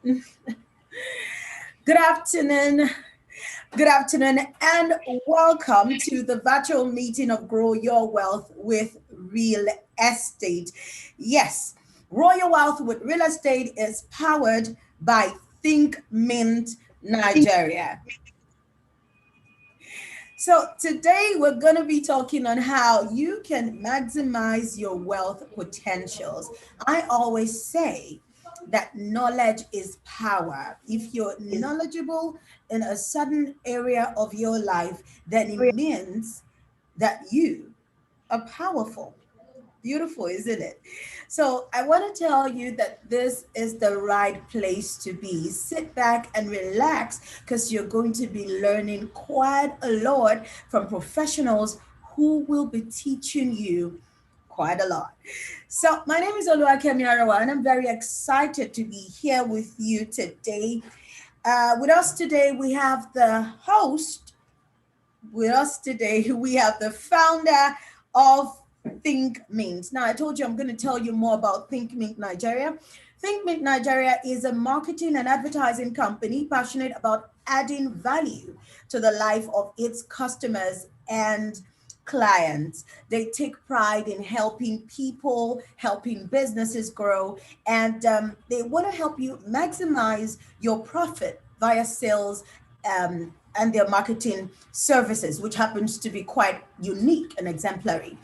Good afternoon. Good afternoon, and welcome to the virtual meeting of Grow Your Wealth with Real Estate. Yes, Grow Your Wealth with Real Estate is powered by Think Mint Nigeria. So, today we're going to be talking on how you can maximize your wealth potentials. I always say that knowledge is power. If you're knowledgeable in a certain area of your life, then it means that you are powerful. Beautiful, isn't it? So, I want to tell you that this is the right place to be. Sit back and relax because you're going to be learning quite a lot from professionals who will be teaching you quite a lot. So, my name is Oluwakemi Arawa, and I'm very excited to be here with you today. With us today, we have the host with us today, we have the founder of Think Mint. Now, I told you I'm going to tell you more about Think Mint Nigeria. Think Mint Nigeria is a marketing and advertising company passionate about adding value to the life of its customers and clients. They take pride in helping people, helping businesses grow, and they want to help you maximize your profit via sales and their marketing services, which happens to be quite unique and exemplary.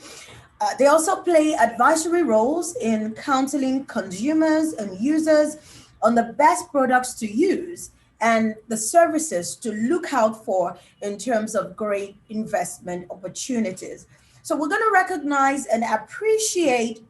They also play advisory roles in counseling consumers and users on the best products to use and the services to look out for in terms of great investment opportunities. So, we're going to recognize and appreciate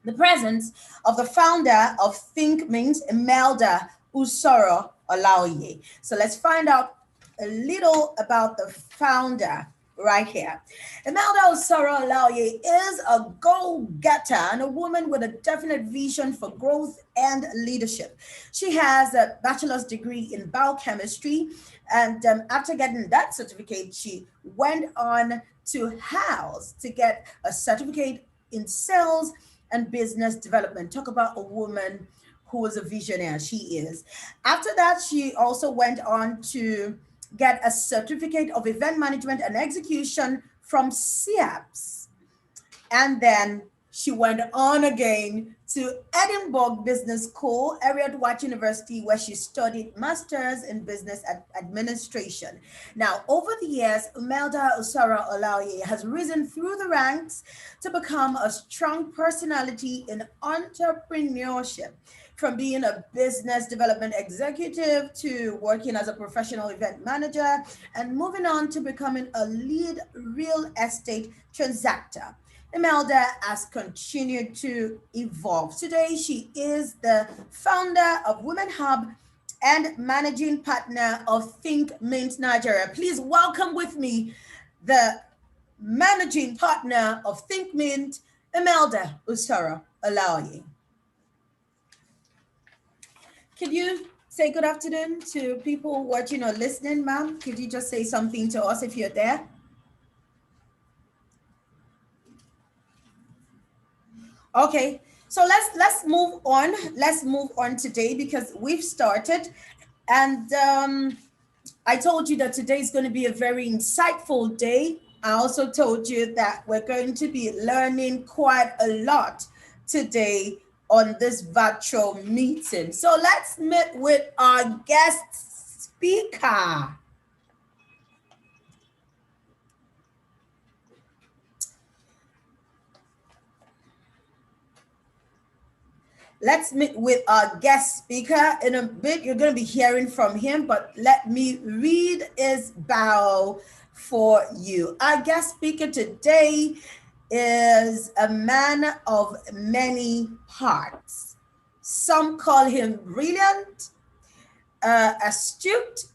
the presence of the founder of Think Means, Imelda Usoro Olaoye. So let's find out a little about the founder right here. Imelda Usoro Olaoye is a goal-getter and a woman with a definite vision for growth and leadership. She has a bachelor's degree in biochemistry, and after getting that certificate, she went on to house to get a certificate in sales and business development. Talk about a woman who was a visionary. She is. After that, she also went on to get a certificate of event management and execution from SIAPS. And then she went on again to Edinburgh Business School, Ariad Watt University, where she studied masters in business administration. Now, over the years, Umelda Usara Olaoye has risen through the ranks to become a strong personality in entrepreneurship. From being a business development executive to working as a professional event manager and moving on to becoming a lead real estate transactor. Imelda has continued to evolve. Today, she is the founder of Women Hub and managing partner of Think Mint Nigeria. Please welcome with me the managing partner of Think Mint, Imelda Usara Olaoye. Could you say good afternoon to people watching or listening, ma'am? Could you just say something to us if you're there? Okay, so let's move on. Let's move on today because we've started, and I told you that today is going to be a very insightful day. I also told you that we're going to be learning quite a lot today on this virtual meeting. So let's meet with our guest speaker. Let's meet with our guest speaker. In a bit, you're going to be hearing from him, but let me read his bio for you. Our guest speaker today is a man of many parts. Some call him brilliant, astute.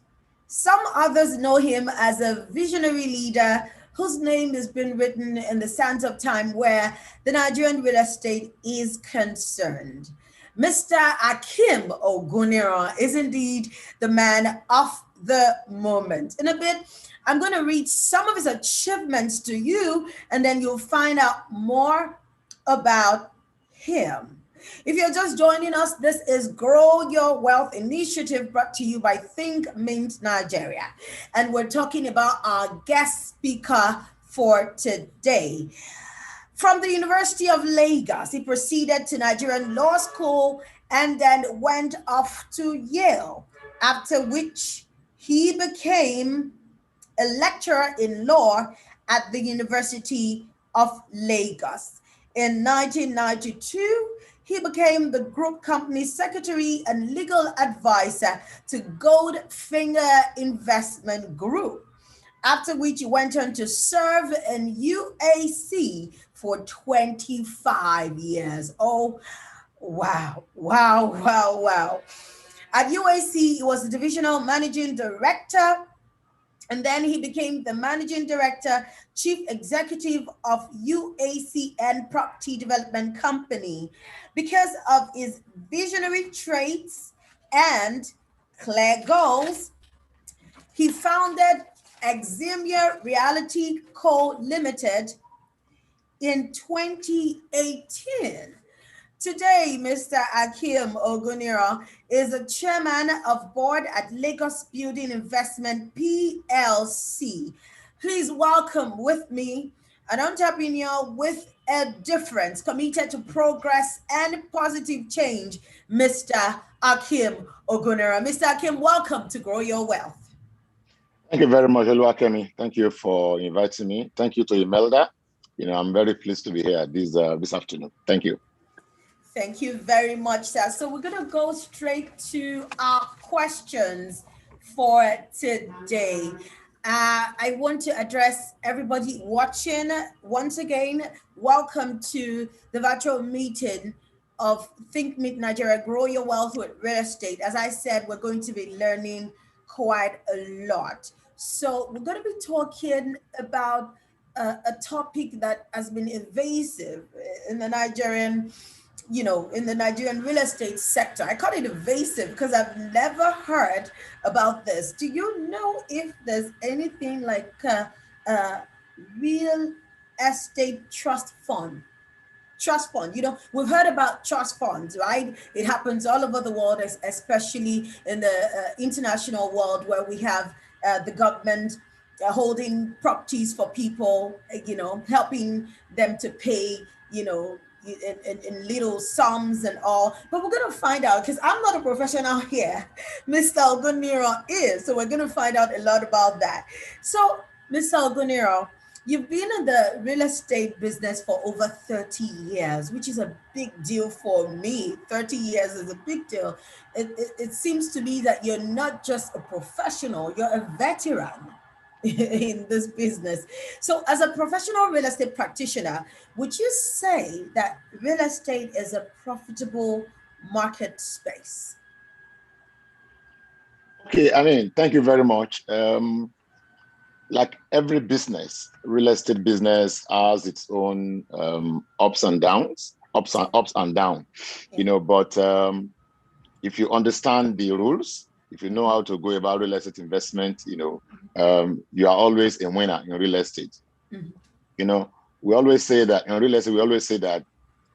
Some others know him as a visionary leader whose name has been written in the sands of time where the Nigerian real estate is concerned. Mr. Akim Ogunira is indeed the man of the moment. In a bit, I'm going to read some of his achievements to you, and then you'll find out more about him. If you're just joining us, this is Grow Your Wealth Initiative brought to you by Think Mint Nigeria. And we're talking about our guest speaker for today. From the University of Lagos, he proceeded to Nigerian Law School and then went off to Yale, after which he became a lecturer in law at the University of Lagos. In 1992, he became the group company secretary and legal advisor to Goldfinger Investment Group, after which he went on to serve in UAC for 25 years. Oh, wow, wow, wow, wow. At UAC, he was the divisional managing director, and then he became the managing director, chief executive of UACN Property Development Company. Because of his visionary traits and clear goals, he founded Eximia Reality Co. Limited in 2018. Today, Mr. Akim Oguniro is the chairman of board at Lagos Building Investment PLC. Please welcome with me an entrepreneur with a difference, committed to progress and positive change, Mr. Akim Oguniro. Mr. Akim, welcome to Grow Your Wealth. Thank you very much, Oluwakemi. Thank you for inviting me. Thank you to Imelda. I'm very pleased to be here this afternoon. Thank you. Thank you very much, sir. So we're going to go straight to our questions for today. I want to address everybody watching once again. Welcome to the virtual meeting of Think Mint Nigeria, Grow Your Wealth with Real Estate. As I said, we're going to be learning quite a lot. So we're going to be talking about a topic that has been evasive in the Nigerian real estate sector. I call it evasive because I've never heard about this. Do you know if there's anything like a real estate trust fund? Trust fund, we've heard about trust funds, right? It happens all over the world, especially in the international world, where we have the government holding properties for people, helping them to pay, in little sums and all. But we're going to find out, because I'm not a professional here. Mr. Oguniro is. So we're going to find out a lot about that. So, Mr. Oguniro, you've been in the real estate business for over 30 years, which is a big deal for me. 30 years is a big deal. It seems to me that you're not just a professional, you're a veteran in this business. So as a professional real estate practitioner, would you say that real estate is a profitable market space? Okay, thank you very much. Like every business, real estate business has its own ups and downs, ups and downs, but if you understand the rules, if you know how to go about real estate investment, you are always a winner in real estate. Mm-hmm. We always say that in real estate,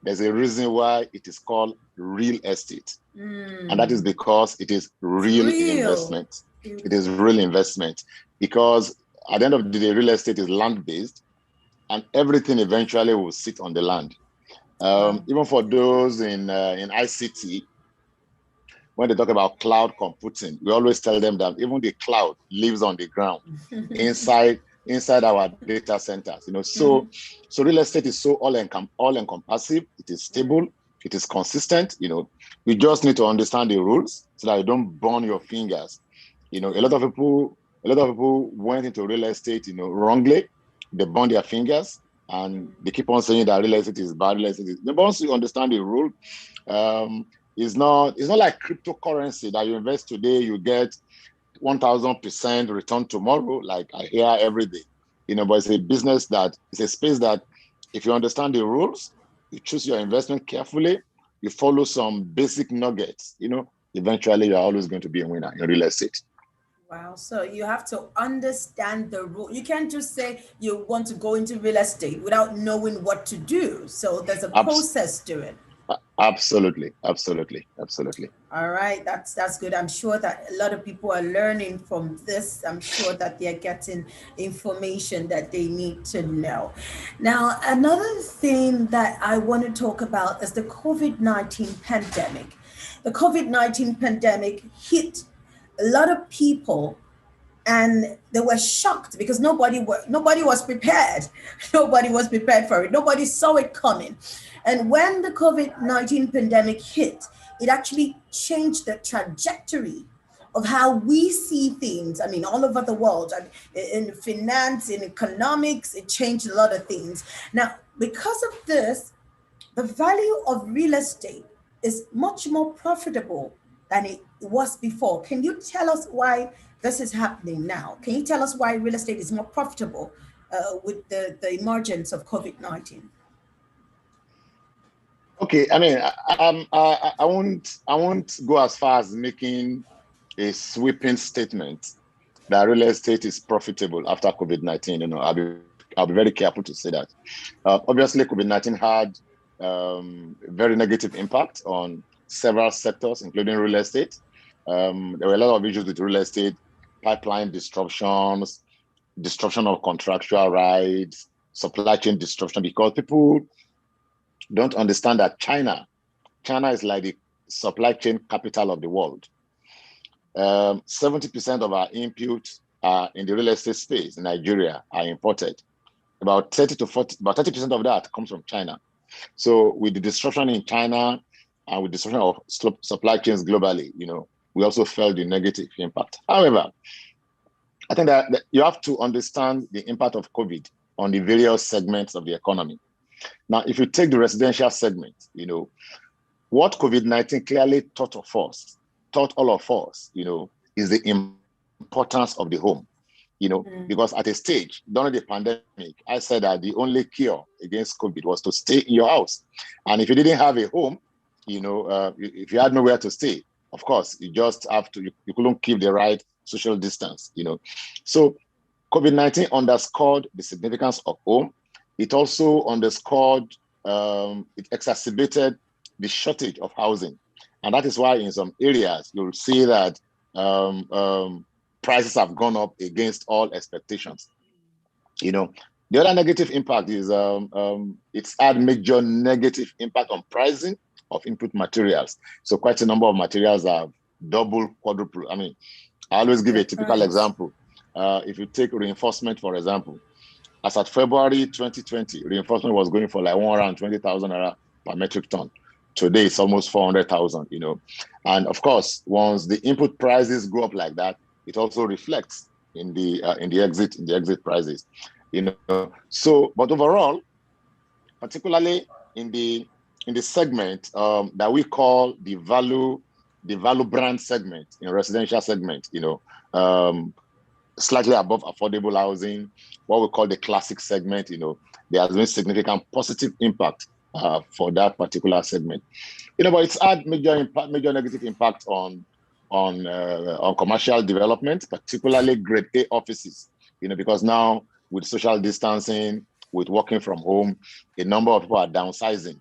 there's a reason why it is called real estate. And that is because it is real investment. It is real investment, because at the end of the day, real estate is land-based, and everything eventually will sit on the land. Even for those in ICT, when they talk about cloud computing, we always tell them that even the cloud lives on the ground inside our data centers. So real estate is so all-encompassive. It is stable. It is consistent. You just need to understand the rules so that you don't burn your fingers. A lot of people went into real estate, wrongly. They burn their fingers and they keep on saying that real estate is bad. Real estate is. But once you understand the rule, it's not like cryptocurrency that you invest today, you get 1,000% return tomorrow, like I hear every day. But it's a business it's a space that if you understand the rules, you choose your investment carefully, you follow some basic nuggets, eventually you're always going to be a winner in real estate. Wow. So you have to understand the rule. You can't just say you want to go into real estate without knowing what to do. So there's a process to it. Absolutely, absolutely, absolutely. All right, that's good. I'm sure that a lot of people are learning from this. I'm sure that they're getting information that they need to know. Now, another thing that I want to talk about is the COVID-19 pandemic. The COVID-19 pandemic hit a lot of people, and they were shocked because nobody was prepared. Nobody was prepared for it. Nobody saw it coming. And when the COVID-19 pandemic hit, it actually changed the trajectory of how we see things. I mean, all over the world. I mean, in finance, in economics, it changed a lot of things. Now, because of this, the value of real estate is much more profitable than it was before. Can you tell us why this is happening now? Can you tell us why real estate is more profitable with the emergence of COVID-19? Okay, I mean, I won't go as far as making a sweeping statement that real estate is profitable after COVID-19. I'll be very careful to say that. Obviously, COVID-19 had very negative impact on several sectors, including real estate. There were a lot of issues with real estate, pipeline disruptions, disruption of contractual rights, supply chain disruption, because people don't understand that China is like the supply chain capital of the world. 70% of our inputs in the real estate space in Nigeria are imported. About 30% of that comes from China. So with the disruption in China and with disruption of supply chains globally, we also felt the negative impact. However, I think that you have to understand the impact of COVID on the various segments of the economy. Now, if you take the residential segment, what COVID-19 clearly taught all of us, is the importance of the home. Because at a stage during the pandemic, I said that the only cure against COVID was to stay in your house. And if you didn't have a home, if you had nowhere to stay, of course, you just have to, you couldn't keep the right social distance, So COVID-19 underscored the significance of home. It also underscored, it exacerbated the shortage of housing. And that is why in some areas, you'll see that prices have gone up against all expectations. The other negative impact is it's had major negative impact on pricing of input materials. So quite a number of materials have double, quadruple. I mean, I always give a typical example. If you take reinforcement, for example, as at February 2020, reinforcement was going for like 120,000 naira per metric ton. Today it's almost 400,000, And of course, once the input prices go up like that, it also reflects in the exit prices, So, but overall, particularly in the segment that we call the value brand segment, in residential segment, slightly above affordable housing, what we call the classic segment, there has been significant positive impact for that particular segment. But it's had major negative impact on commercial development, particularly grade A offices, because now with social distancing, with working from home, a number of people are downsizing,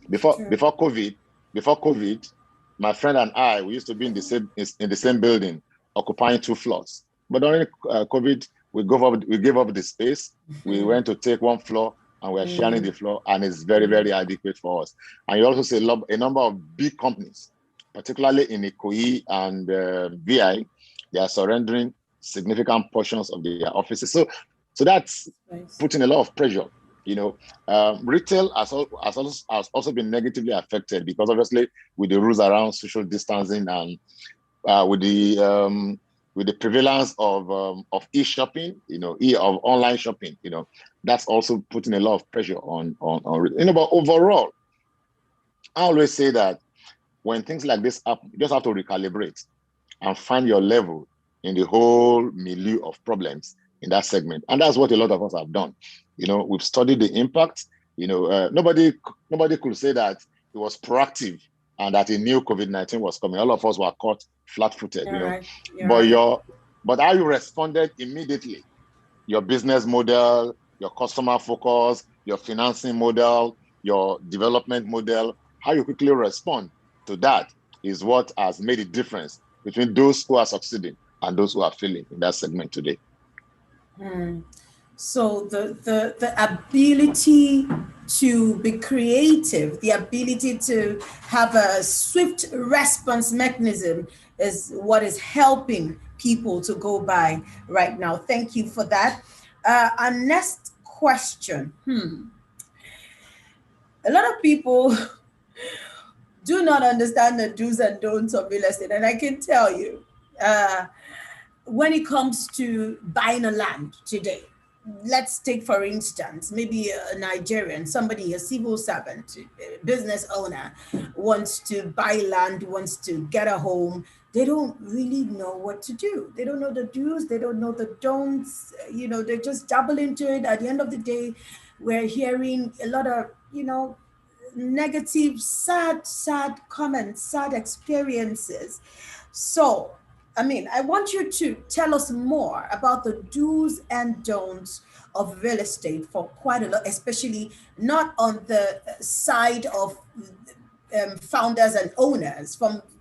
Before COVID, my friend and I, we used to be in the same building, occupying 2 floors. But during COVID, we gave up the space. We went to take 1 floor, and we're sharing the floor, and it's very, very adequate for us. And you also see a number of big companies, particularly in Ikoyi and VI, they are surrendering significant portions of their offices. So that's putting a lot of pressure. Retail has also been negatively affected because obviously with the rules around social distancing and with the prevalence of e-shopping, of online shopping, that's also putting a lot of pressure on. But overall, I always say that when things like this happen, you just have to recalibrate and find your level in the whole milieu of problems in that segment, and that's what a lot of us have done. We've studied the impact. Nobody could say that it was proactive and that a new COVID-19 was coming. All of us were caught flat-footed, but how you responded immediately, your business model, your customer focus, your financing model, your development model, how you quickly respond to that is what has made a difference between those who are succeeding and those who are failing in that segment today. So the ability to be creative, the ability to have a swift response mechanism is what is helping people to go by right now. Thank you for that. Our next question. A lot of people do not understand the do's and don'ts of real estate, and I can tell you, uh, when it comes to buying a land today, let's take for instance, maybe a Nigerian, somebody, a civil servant, a business owner, wants to buy land, wants to get a home. They don't really know what to do. They don't know the do's, they don't know the don'ts. They just double into it. At the end of the day, we're hearing a lot of, negative, sad comments, sad experiences. So, I mean, I want you to tell us more about the do's and don'ts of real estate for quite a lot, especially not on the side of founders and owners,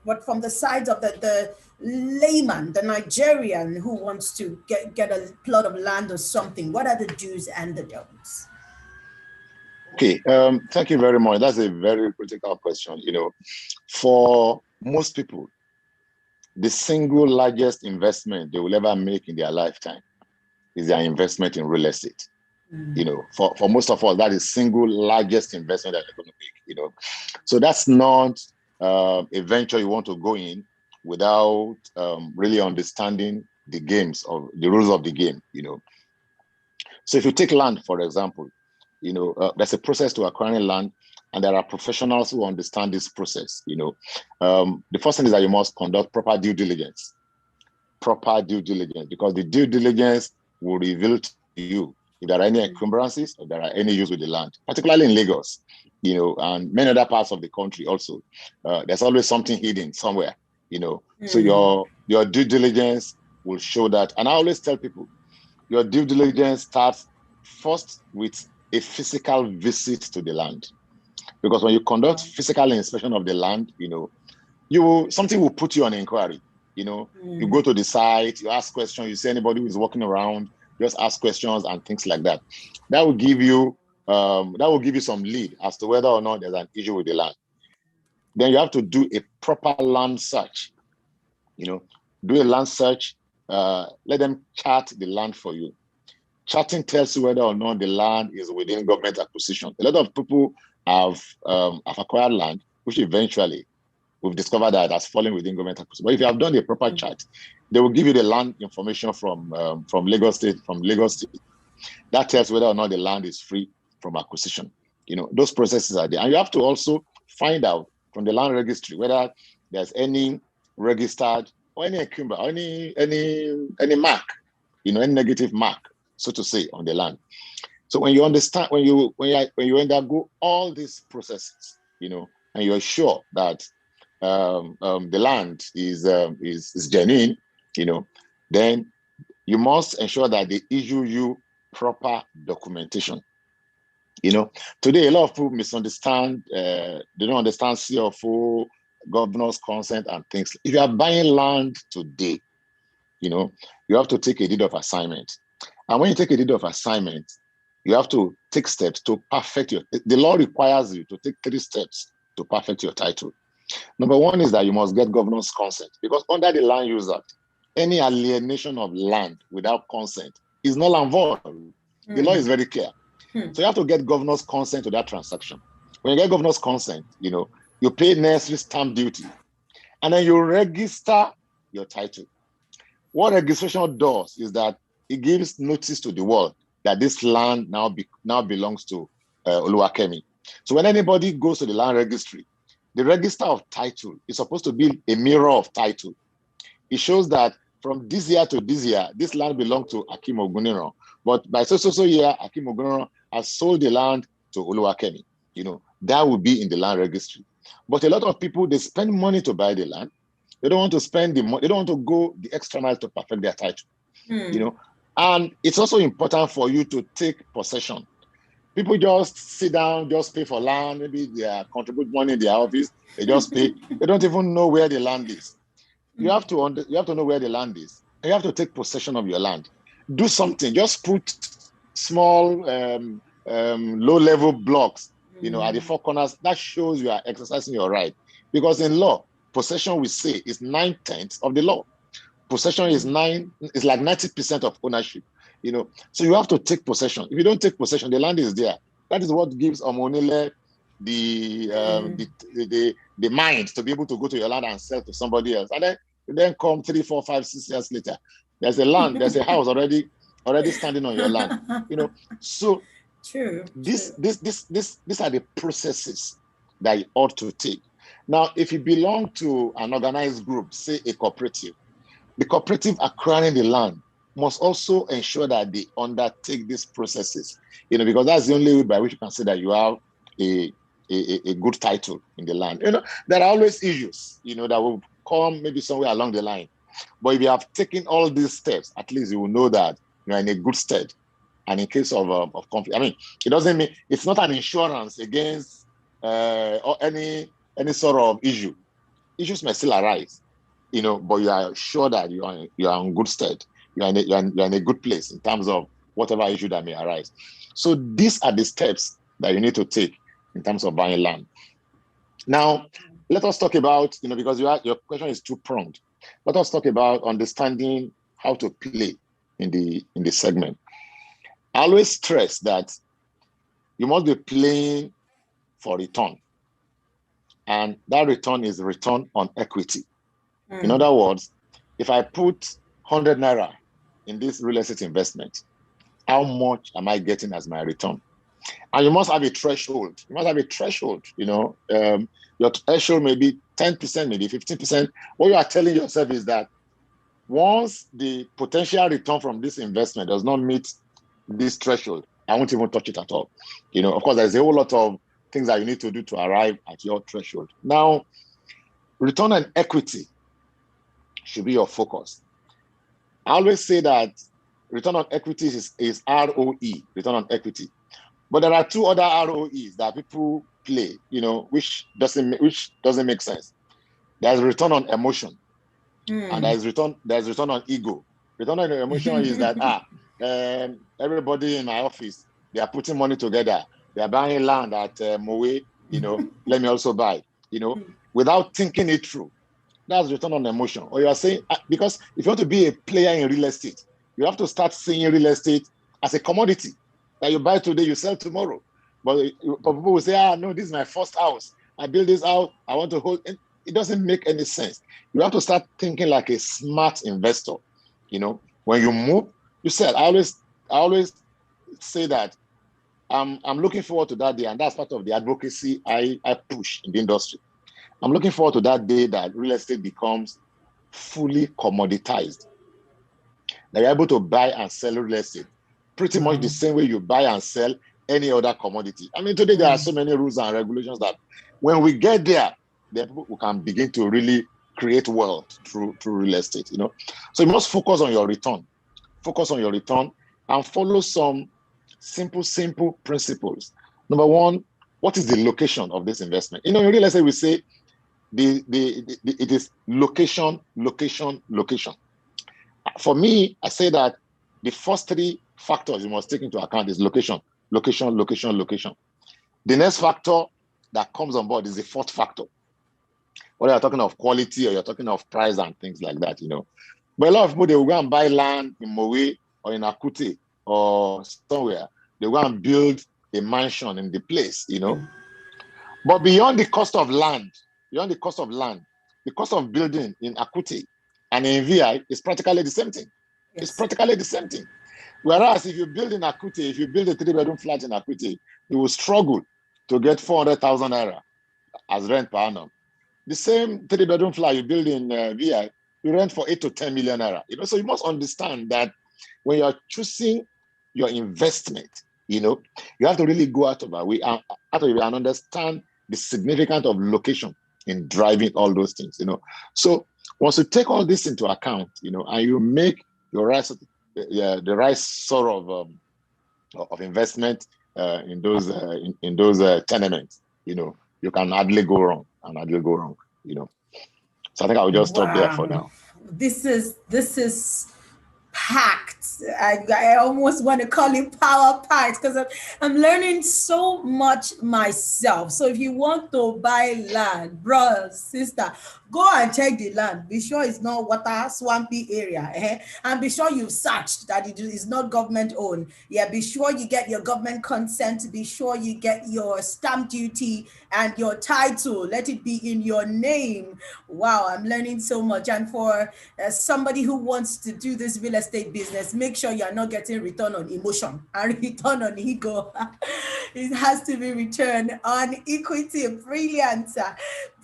but from the side of the layman, the Nigerian who wants to get a plot of land or something. What are the do's and the don'ts? Okay, thank you very much. That's a very critical question. For most people, the single largest investment they will ever make in their lifetime is their investment in real estate. For most of us, that is single largest investment that they're going to make. So that's not a venture you want to go in without really understanding the rules of the game. So if you take land, for example, there's a process to acquiring land, and there are professionals who understand this process. The first thing is that you must conduct proper due diligence, because the due diligence will reveal to you if there are any encumbrances or there are any issues with the land, particularly in Lagos, and many other parts of the country also. There's always something hidden somewhere, So your due diligence will show that. And I always tell people, your due diligence starts first with a physical visit to the land. Because when you conduct physical inspection of the land, something will put you on inquiry. You go to the site, you ask questions, you see anybody who is walking around, just ask questions and things like that. That will give you some lead as to whether or not there's an issue with the land. Then you have to do a proper land search. Do a land search, let them chart the land for you. Charting tells you whether or not the land is within government acquisition. A lot of people have acquired land, which eventually we've discovered that it has fallen within government acquisition. But if you have done a proper chart, they will give you the land information from Lagos State. That tells whether or not the land is free from acquisition. Those processes are there. And you have to also find out from the land registry whether there's any registered or any encumber, or any mark, any negative mark, so to say, on the land. So when you understand, when you undergo all these processes, and you're sure that the land is genuine, then you must ensure that they issue you proper documentation. Today a lot of people misunderstand. They don't understand CFO, governor's consent, and things. If you are buying land today, you have to take a deed of assignment. And when you take a deed of assignment, you have to take steps to perfect the law requires you to take 3 steps to perfect your title. Number one is that you must get governor's consent, because under the Land Use Act, any alienation of land without consent is null and void. The law is very clear. So you have to get governor's consent to that transaction. When you get governor's consent, you pay necessary stamp duty, and then you register your title. What registration does is that it gives notice to the world that this land now belongs to Oluwakemi. So when anybody goes to the land registry, the register of title is supposed to be a mirror of title. It shows that from this year to this year, this land belonged to Akim Oguniro. But by so year, Akim Oguniro has sold the land to Oluwakemi. That will be in the land registry. But a lot of people, they spend money to buy the land. They don't want to spend the money. They don't want to go the extra mile to perfect their title. And it's also important for you to take possession. People just sit down, just pay for land. Maybe they are contribute money in their office. They just pay. They don't even know where the land is. You have to know where the land is. You have to take possession of your land. Do something. Just put small, low-level blocks, at the four corners. That shows you are exercising your right. Because in law, possession, we say, is 9/10 of the law. Possession is like 90% of ownership. So you have to take possession. If you don't take possession, the land is there. That is what gives Omonile the mind to be able to go to your land and sell to somebody else. And then come 3, 4, 5, 6 years later, there's a house already standing on your land. So True. These are the processes that you ought to take. Now, if you belong to an organized group, say a cooperative, the cooperative acquiring the land must also ensure that they undertake these processes, because that's the only way by which you can say that you have a good title in the land. There are always issues, that will come maybe somewhere along the line. But if you have taken all these steps, at least you will know that you're in a good stead. And in case of conflict, it doesn't mean it's not an insurance against or any sort of issue. Issues may still arise, but you are sure that you are in good stead. You're in a good place in terms of whatever issue that may arise. So these are the steps that you need to take in terms of buying land. Now, let us talk about, because your question is two-pronged. Let us talk about understanding how to play in the segment. I always stress that you must be playing for return. And that return is return on equity. In other words, if I put 100 Naira in this real estate investment, how much am I getting as my return? And you must have a threshold. Your threshold may be 10%, maybe 15%. What you are telling yourself is that once the potential return from this investment does not meet this threshold, I won't even touch it at all. Of course, there's a whole lot of things that you need to do to arrive at your threshold. Now, return on equity should be your focus. I always say that return on equity is ROE, return on equity. But there are two other ROEs that people play, which doesn't make sense. There's return on emotion, and there's return on ego. Return on emotion is that everybody in my office, they are putting money together. They are buying land at Moe, let me also buy, without thinking it through. That's return on emotion. Or you are saying, because if you want to be a player in real estate, you have to start seeing real estate as a commodity that you buy today, you sell tomorrow. But people will say, no, this is my first house. I build this out. I want to hold. It doesn't make any sense. You have to start thinking like a smart investor. When you move, you sell. I always say that I'm looking forward to that day, and that's part of the advocacy I push in the industry. I'm looking forward to that day that real estate becomes fully commoditized. That you're able to buy and sell real estate pretty much the same way you buy and sell any other commodity. Today there are so many rules and regulations that when we get there, then we can begin to really create wealth through real estate. So you must focus on your return. Focus on your return and follow some simple principles. Number one, what is the location of this investment? In real estate, we say it is location. For me, I say that the first three factors you must take into account is location. The next factor that comes on board is the fourth factor. Whether you're talking of quality or you're talking of price and things like that, But a lot of people, they will go and buy land in Moe or in Akute or somewhere. They go and build a mansion in the place, But beyond the cost of land, the cost of building in Akute and in VI is practically the same thing. Yes. It's practically the same thing. Whereas if you build in Akute, if you build a 3-bedroom flat in Akute, you will struggle to get 400,000 Naira as rent per annum. The same 3-bedroom flat you build in VI, you rent for 8 to 10 million Naira. So you must understand that when you're choosing your investment, you have to really go out of our way and understand the significance of location in driving all those things, So once you take all this into account, and you make your the right sort of investment in those tenements, you can hardly go wrong and hardly go wrong. So I think I will just stop there for Wow. now. This is packed. I almost want to call it power packed because I'm learning so much myself. So if you want to buy land, bro, sister, go and check the land. Be sure it's not water swampy area, and be sure you've searched that it is not government owned. Yeah, be sure you get your government consent. Be sure you get your stamp duty and your title. Let it be in your name. Wow, I'm learning so much. And for somebody who wants to do this real estate business, make sure you're not getting return on emotion and return on ego. It has to be return on equity. Brilliant, sir.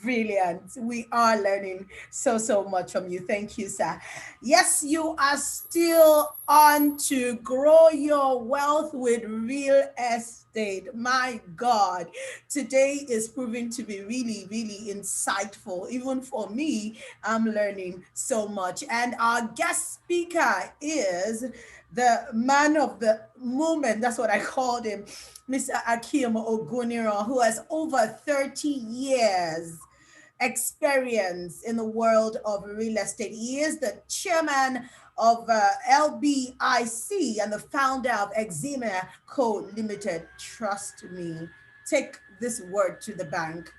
Brilliant. We are learning so much from you. Thank you, sir. Yes, you are still on to grow your wealth with real estate. My God, today is proving to be really, really insightful. Even for me, I'm learning so much. And our guest speaker is the man of the moment. That's what I called him, Mr. Akim Oguniro, who has over 30 years experience in the world of real estate. He is the chairman of LBIC and the founder of Exima Co. Limited. Trust me, take this word to the bank.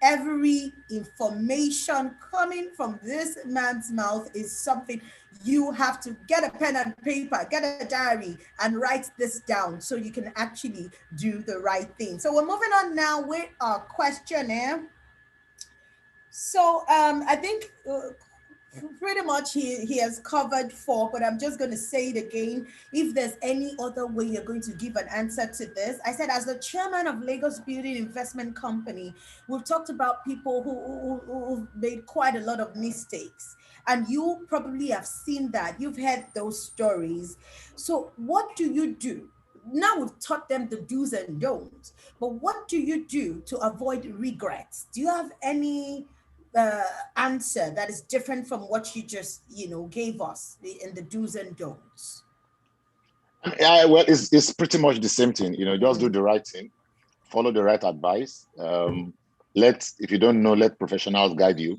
Every information coming from this man's mouth is something you have to get a pen and paper, get a diary, and write this down so you can actually do the right thing. So we're moving on now with our questionnaire. So I think pretty much he has covered four, but I'm just going to say it again. If there's any other way you're going to give an answer to this, I said, as the chairman of Lagos Building Investment Company, we've talked about people who've made quite a lot of mistakes. And you probably have seen that. You've heard those stories. So, what do you do? Now we've taught them the do's and don'ts, but what do you do to avoid regrets? Do you have any uh, answer that is different from what you just gave us in the do's and don'ts? Yeah, well, it's pretty much the same thing. Just do Mm, the right thing, follow the right advice. Let If you don't know, let professionals guide you.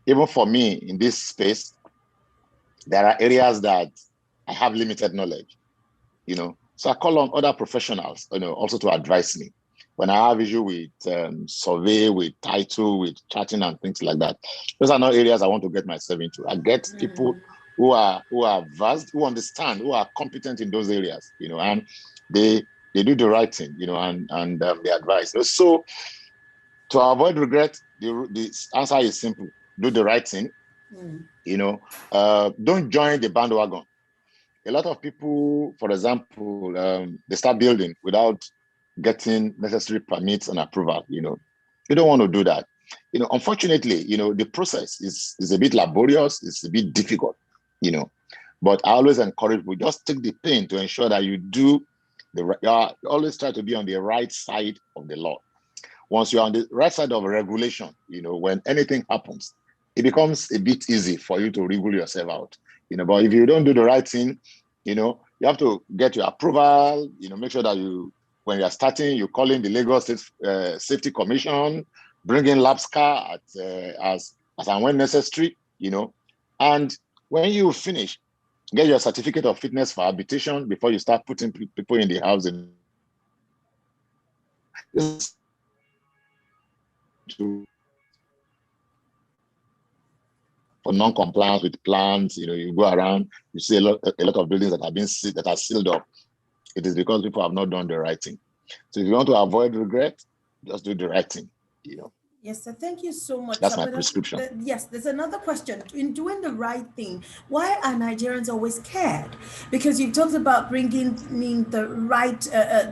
Even for me in this space, there are areas that I have limited knowledge. So I call on other professionals, also to advise me when I have issue with survey, with title, with charting and things like that. Those are not areas I want to get myself into. I get people who are vast, who understand, who are competent in those areas, and they do the right thing, and they advise. So to avoid regret, the answer is simple: do the right thing. mm, Don't join the bandwagon. A lot of people, for example, they start building without getting necessary permits and approval. You don't want to do that. Unfortunately, the process is a bit laborious. It's a bit difficult. You know, but I always encourage people, just take the pain to ensure that you do the right. You always try to be on the right side of the law. Once you're on the right side of regulation, when anything happens, it becomes a bit easy for you to wriggle yourself out. But if you don't do the right thing, you have to get your approval, make sure that when you're starting, you call in the Lagos State Safety Commission, bring in LAPSCA as and when necessary, and when you finish, get your certificate of fitness for habitation before you start putting people in the house. For non-compliance with plans, you go around, you see a lot of buildings that are sealed up. It is because people have not done the right thing. So if you want to avoid regret, just do the right thing. Yes, sir. Thank you so much, That's sir. my But prescription. yes, there's another question. In doing the right thing, why are Nigerians always scared? Because you talked about bringing in the right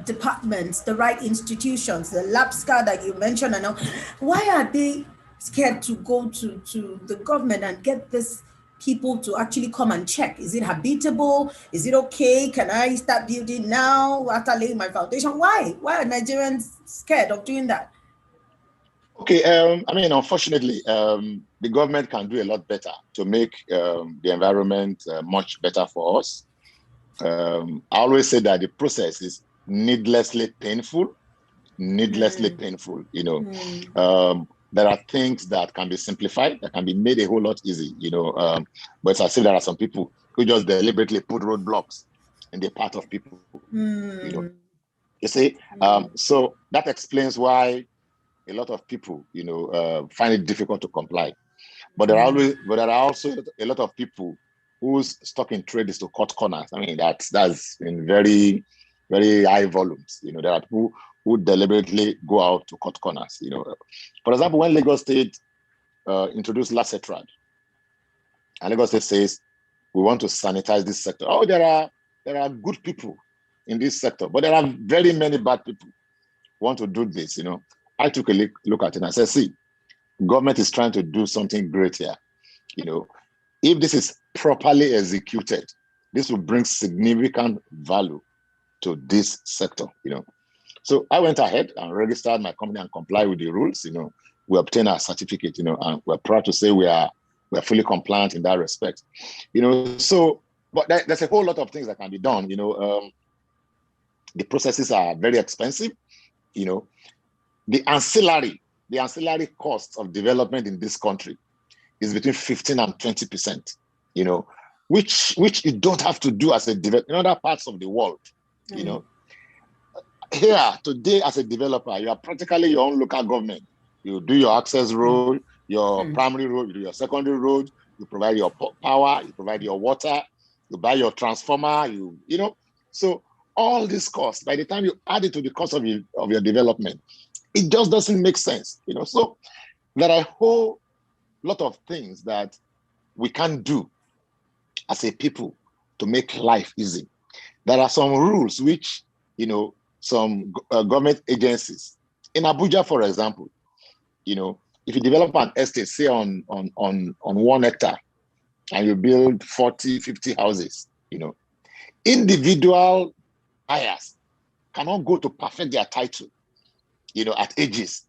departments, the right institutions, the LAPSCA that you mentioned. And all. Why are they scared to go to the government and get this people to actually come and check? Is it habitable? Is it okay? Can I start building now after laying my foundation? Why? Why are Nigerians scared of doing that? Okay, unfortunately, the government can do a lot better to make the environment much better for us. I always say that the process is needlessly painful, there are things that can be simplified, that can be made a whole lot easy, but it's as if there are some people who just deliberately put roadblocks in the path of people, you see. So that explains why a lot of people, find it difficult to comply. But there are also a lot of people whose stock in trade is to cut corners. I mean, that's in very, very high volumes. There are people who deliberately go out to cut corners. For example, when Lagos State introduced LACETRAD, and Lagos State says we want to sanitize this sector. Oh, there are good people in this sector, but there are very many bad people who want to do this. I took a look at it and I said, see, government is trying to do something great here. If this is properly executed, this will bring significant value to this sector. So I went ahead and registered my company and complied with the rules. We obtained our certificate. And we're proud to say we're fully compliant in that respect. So, but there's a whole lot of things that can be done. The processes are very expensive. The ancillary costs of development in this country is between 15 and 20%, which you don't have to do as a developer in other parts of the world, Here, today, as a developer, you are practically your own local government. You do your access road, your primary road, you do your secondary road, you provide your power, you provide your water, you buy your transformer, so all these costs, by the time you add it to the cost of your development, it just doesn't make sense, So there are a whole lot of things that we can do as a people to make life easy. There are some rules which, some government agencies in Abuja, for example, if you develop an estate, say on 1 hectare, and you build 40, 50 houses, individual buyers cannot go to perfect their title, at ages.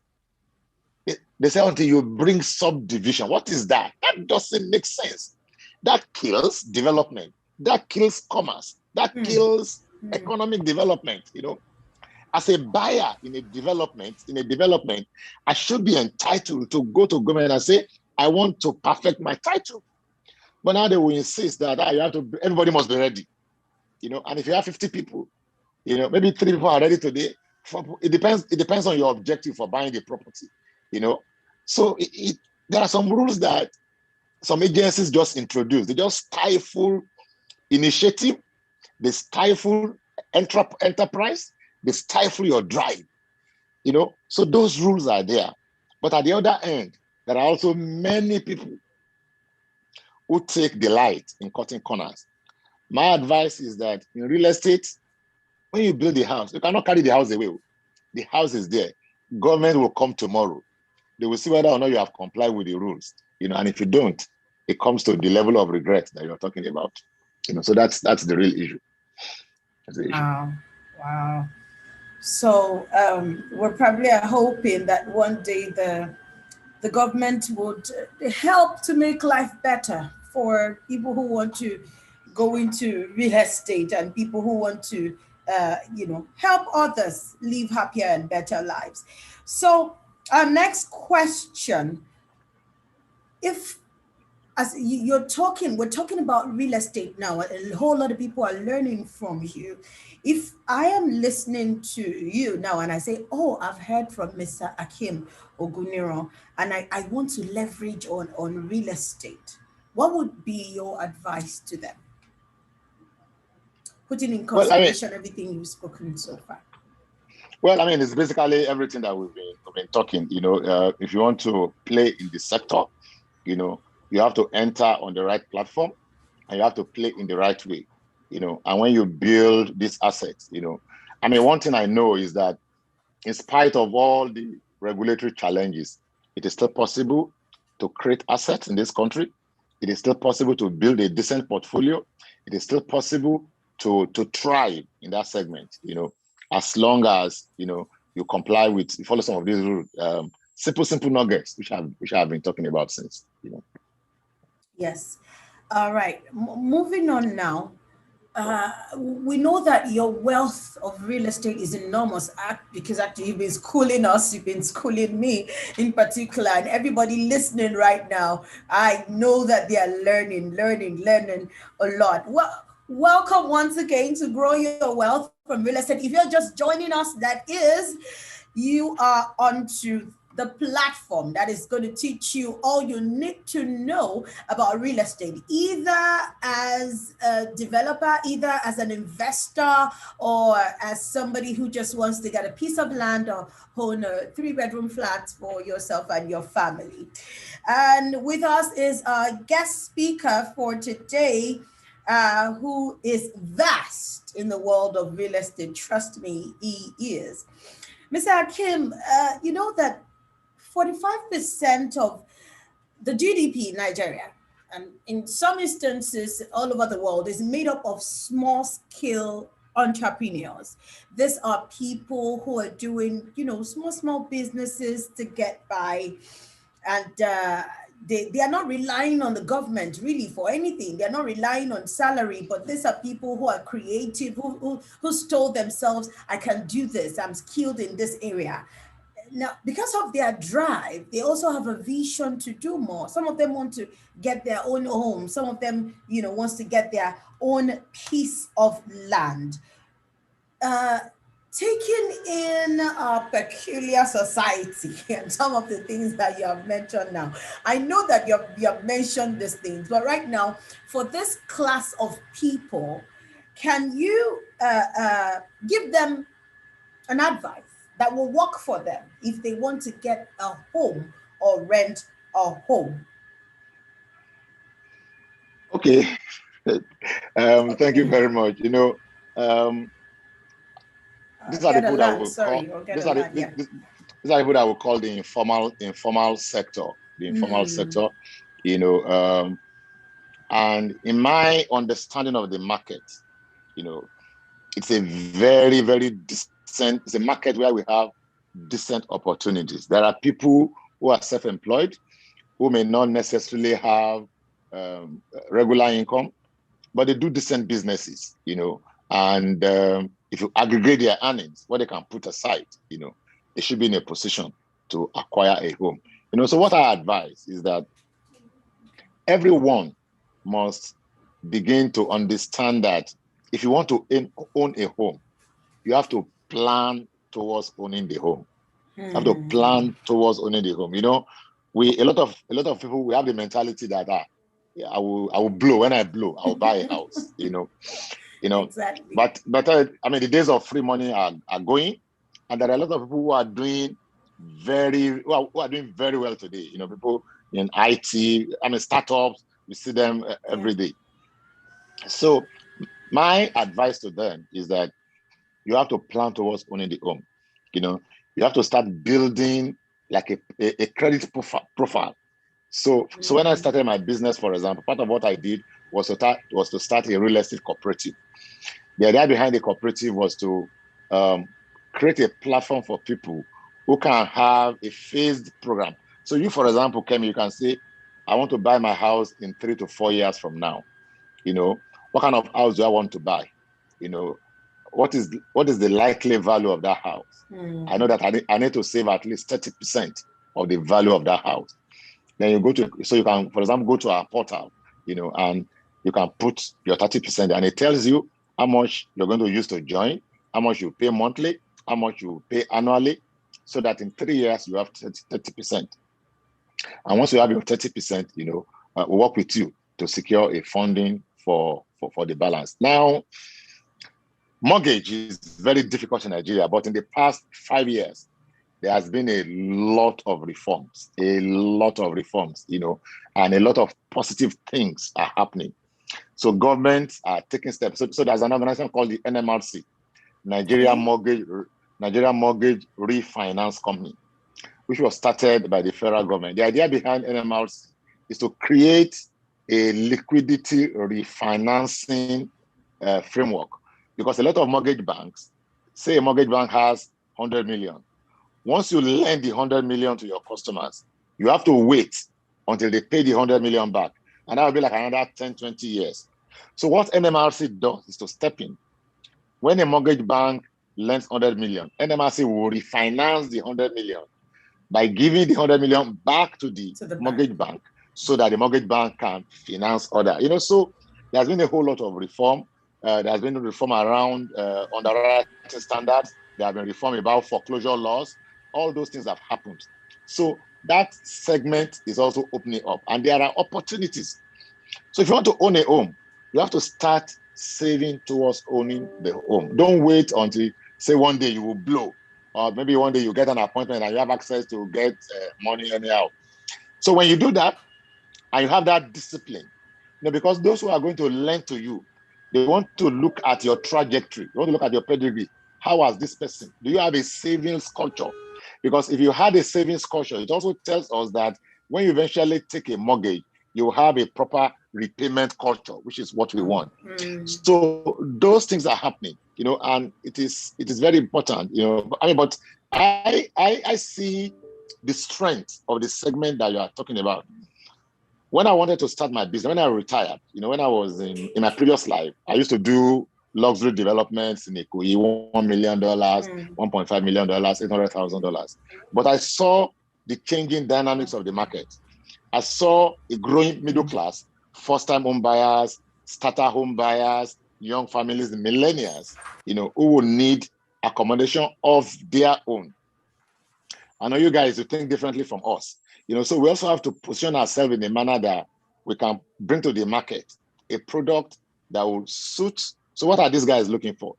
They say until you bring subdivision. What is that? That doesn't make sense. That kills development. That kills commerce. That kills economic development. As a buyer in a development, I should be entitled to go to government and say, I want to perfect my title. But now they will insist that everybody must be ready. And if you have 50 people, maybe 3 people are ready today. It depends on your objective for buying the property. So there are some rules that some agencies just introduce. They just stifle initiative, they stifle enterprise, they stifle your drive. So those rules are there. But at the other end, there are also many people who take delight in cutting corners. My advice is that in real estate, when you build the house, you cannot carry the house away. The house is there. Government will come tomorrow. They will see whether or not you have complied with the rules. And if you don't, it comes to the level of regret that you're talking about. So that's the real issue. Wow. So we're probably hoping that one day the government would help to make life better for people who want to go into real estate and people who want to, help others live happier and better lives. So our next question, if as we're talking about real estate now, a whole lot of people are learning from you. If I am listening to you now and I say, oh, I've heard from Mr. Akim Oguniro and I want to leverage on real estate, what would be your advice to them, putting in consideration everything you've spoken so far? Well, it's basically everything that we've been talking. If you want to play in the sector, you have to enter on the right platform and you have to play in the right way, and when you build these assets, one thing I know is that in spite of all the regulatory challenges, it is still possible to create assets in this country. It is still possible to build a decent portfolio. It is still possible to thrive in that segment, as long as, you comply with, you follow some of these rules, simple nuggets, which I've been talking about since, Yes. All right. Moving on now. We know that your wealth of real estate is enormous because actually you've been schooling us, you've been schooling me in particular, and everybody listening right now. I know that they are learning a lot. Well, welcome once again to Grow Your Wealth from Real Estate. If you're just joining us, that is, you are onto the platform that is going to teach you all you need to know about real estate, either as a developer, either as an investor, or as somebody who just wants to get a piece of land or own a three-bedroom flat for yourself and your family. And with us is our guest speaker for today, who is vast in the world of real estate. Trust me, he is. Mr. Hakim, you know that 45% of the GDP in Nigeria, and in some instances all over the world, is made up of small scale entrepreneurs. These are people who are doing, small businesses to get by, and they are not relying on the government really for anything. They're not relying on salary, but these are people who are creative, who's told themselves, I can do this, I'm skilled in this area. Now, because of their drive, they also have a vision to do more. Some of them want to get their own home. Some of them, wants to get their own piece of land. Uh, Taking in our peculiar society and some of the things that you have mentioned now, I know that you have mentioned these things, but right now, for this class of people, can you give them an advice that will work for them if they want to get a home or rent a home? Okay. Thank you very much. Um, these are the Get a people that land, will call sorry, or get a land, yeah. these are the people that will call the informal sector, the informal Mm, sector. You know, and in my understanding of the market, you know, it's a very, very decent. It's a market where we have decent opportunities. There are people who are self-employed who may not necessarily have regular income, but they do decent businesses, and if you aggregate their earnings, what they can put aside, they should be in a position to acquire a home. So what I advise is that everyone must begin to understand that if you want to own a home, you have to plan towards owning the home. You have to mm, plan towards owning the home. We a lot of people, we have the mentality that I will blow. When I blow, I will buy a house. you know. exactly. But I mean, the days of free money are going, and there are a lot of people who are doing very well today. People in IT, I mean, startups. We see them Yeah. every day. So my advice to them is that you have to plan towards owning the home. You know, you have to start building like a credit profile. So when I Mm, started my business, for example, part of what I did was to start a real estate cooperative. The idea behind the cooperative was to um, create a platform for people who can have a phased program. So you, for example, Kemi, you can say, I want to buy my house in 3 to 4 years from now. What kind of house do I want to buy? You know, what is the likely value of that house? I know mm, that I need to save at least 30% of the value of that house. Then you can, for example, go to our portal, and you can put your 30%, and it tells you how much you're going to use to join, how much you pay monthly, how much you pay annually, so that in 3 years you have 30%. And once you have your 30%, we'll work with you to secure a funding for the balance. Now, mortgage is very difficult in Nigeria, but in the past 5 years, there has been a lot of reforms, and a lot of positive things are happening. So governments are taking steps. So there's an organization called the NMRC, Nigeria okay. Mortgage Nigeria Mortgage Refinance Company, which was started by the federal government. The idea behind NMRC is to create a liquidity refinancing framework, because a lot of mortgage banks, say a mortgage bank has 100 million. Once you lend the 100 million to your customers, you have to wait until they pay the 100 million back. And that will be like another 10, 20 years So what NMRC does is to step in. When a mortgage bank lends 100 million, NMRC will refinance the 100 million by giving the 100 million back to the mortgage bank so that the mortgage bank can finance other. So there's been a whole lot of reform. There's been reform around underwriting standards. There have been reform about foreclosure laws. All those things have happened. So that segment is also opening up, and there are opportunities. So if you want to own a home, you have to start saving towards owning the home. Don't wait until, say, one day you will blow, or maybe one day you get an appointment and you have access to get money anyhow. So when you do that, and you have that discipline, because those who are going to lend to you, they want to look at your trajectory. They want to look at your pedigree. How was this person? Do you have a savings culture? Because if you had a savings culture, it also tells us that when you eventually take a mortgage, you have a proper repayment culture, which is what we want. So those things are happening, and it is very important, but I see the strength of the segment that you are talking about. When I wanted to start my business, when I retired, when I was in my previous life, I used to do luxury developments in Ikoyi, $1 million, $1.5 million, $800,000. But I saw the changing dynamics of the market. I saw a growing middle class, first-time home buyers, starter home buyers, young families, millennials, who will need accommodation of their own. I know you guys will think differently from us. So we also have to position ourselves in a manner that we can bring to the market a product that will suit. So what are these guys looking for?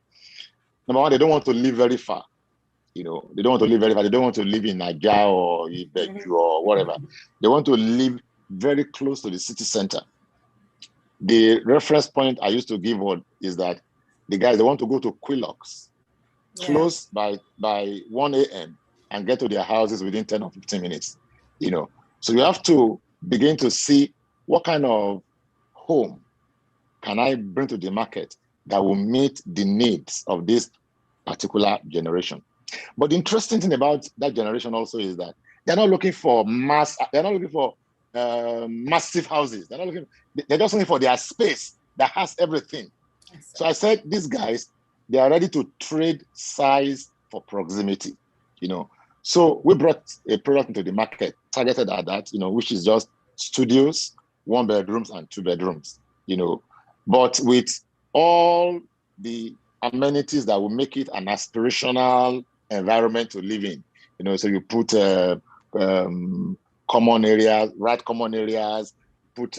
Number one, they don't want to live very far. They don't want to live very far. They don't want to live in Niger or Ibeju or whatever. They want to live very close to the city center. The reference point I used to give is that the guys, they want to go to Quilocks close by 1 a.m. and get to their houses within 10 or 15 minutes. So you have to begin to see what kind of home can I bring to the market that will meet the needs of this particular generation. But the interesting thing about that generation also is that they're not looking for massive houses. They're just looking for their space that has everything. So I said, these guys, they are ready to trade size for proximity, So we brought a product into the market targeted at that, which is just studios, 1 bedrooms and 2 bedrooms, but with all the amenities that will make it an aspirational environment to live in. So you put common areas, put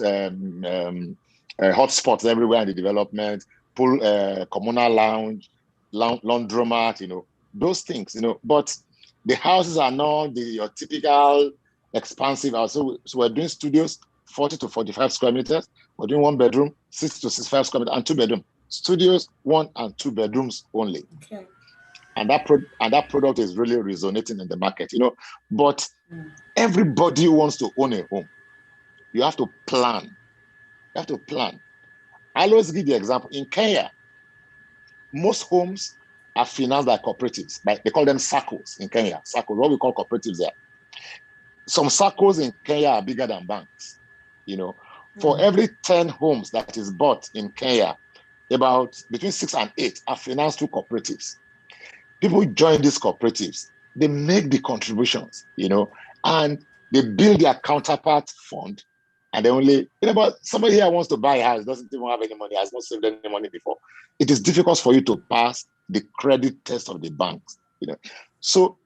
hotspots everywhere in the development, communal lounge, laundromat, those things, But the houses are not your typical expansive house. So we're doing studios, 40 to 45 square meters. We're doing 1 bedroom, 60 to 65 square meters, and 2 bedroom. Studios, 1 and 2 bedrooms only. Okay. And that product is really resonating in the market, But everybody wants to own a home. You have to plan. I always give the example. In Kenya, most homes are financed by cooperatives. They call them SACCOs in Kenya. SACCOs, what we call cooperatives there. Some SACCOs in Kenya are bigger than banks. For every 10 homes that is bought in Kenya, about between 6 and 8 are financed through cooperatives. People join these cooperatives. They make the contributions, and they build their counterpart fund. And they only, but somebody here wants to buy a house, doesn't even have any money, has not saved any money before. It is difficult for you to pass the credit test of the banks, So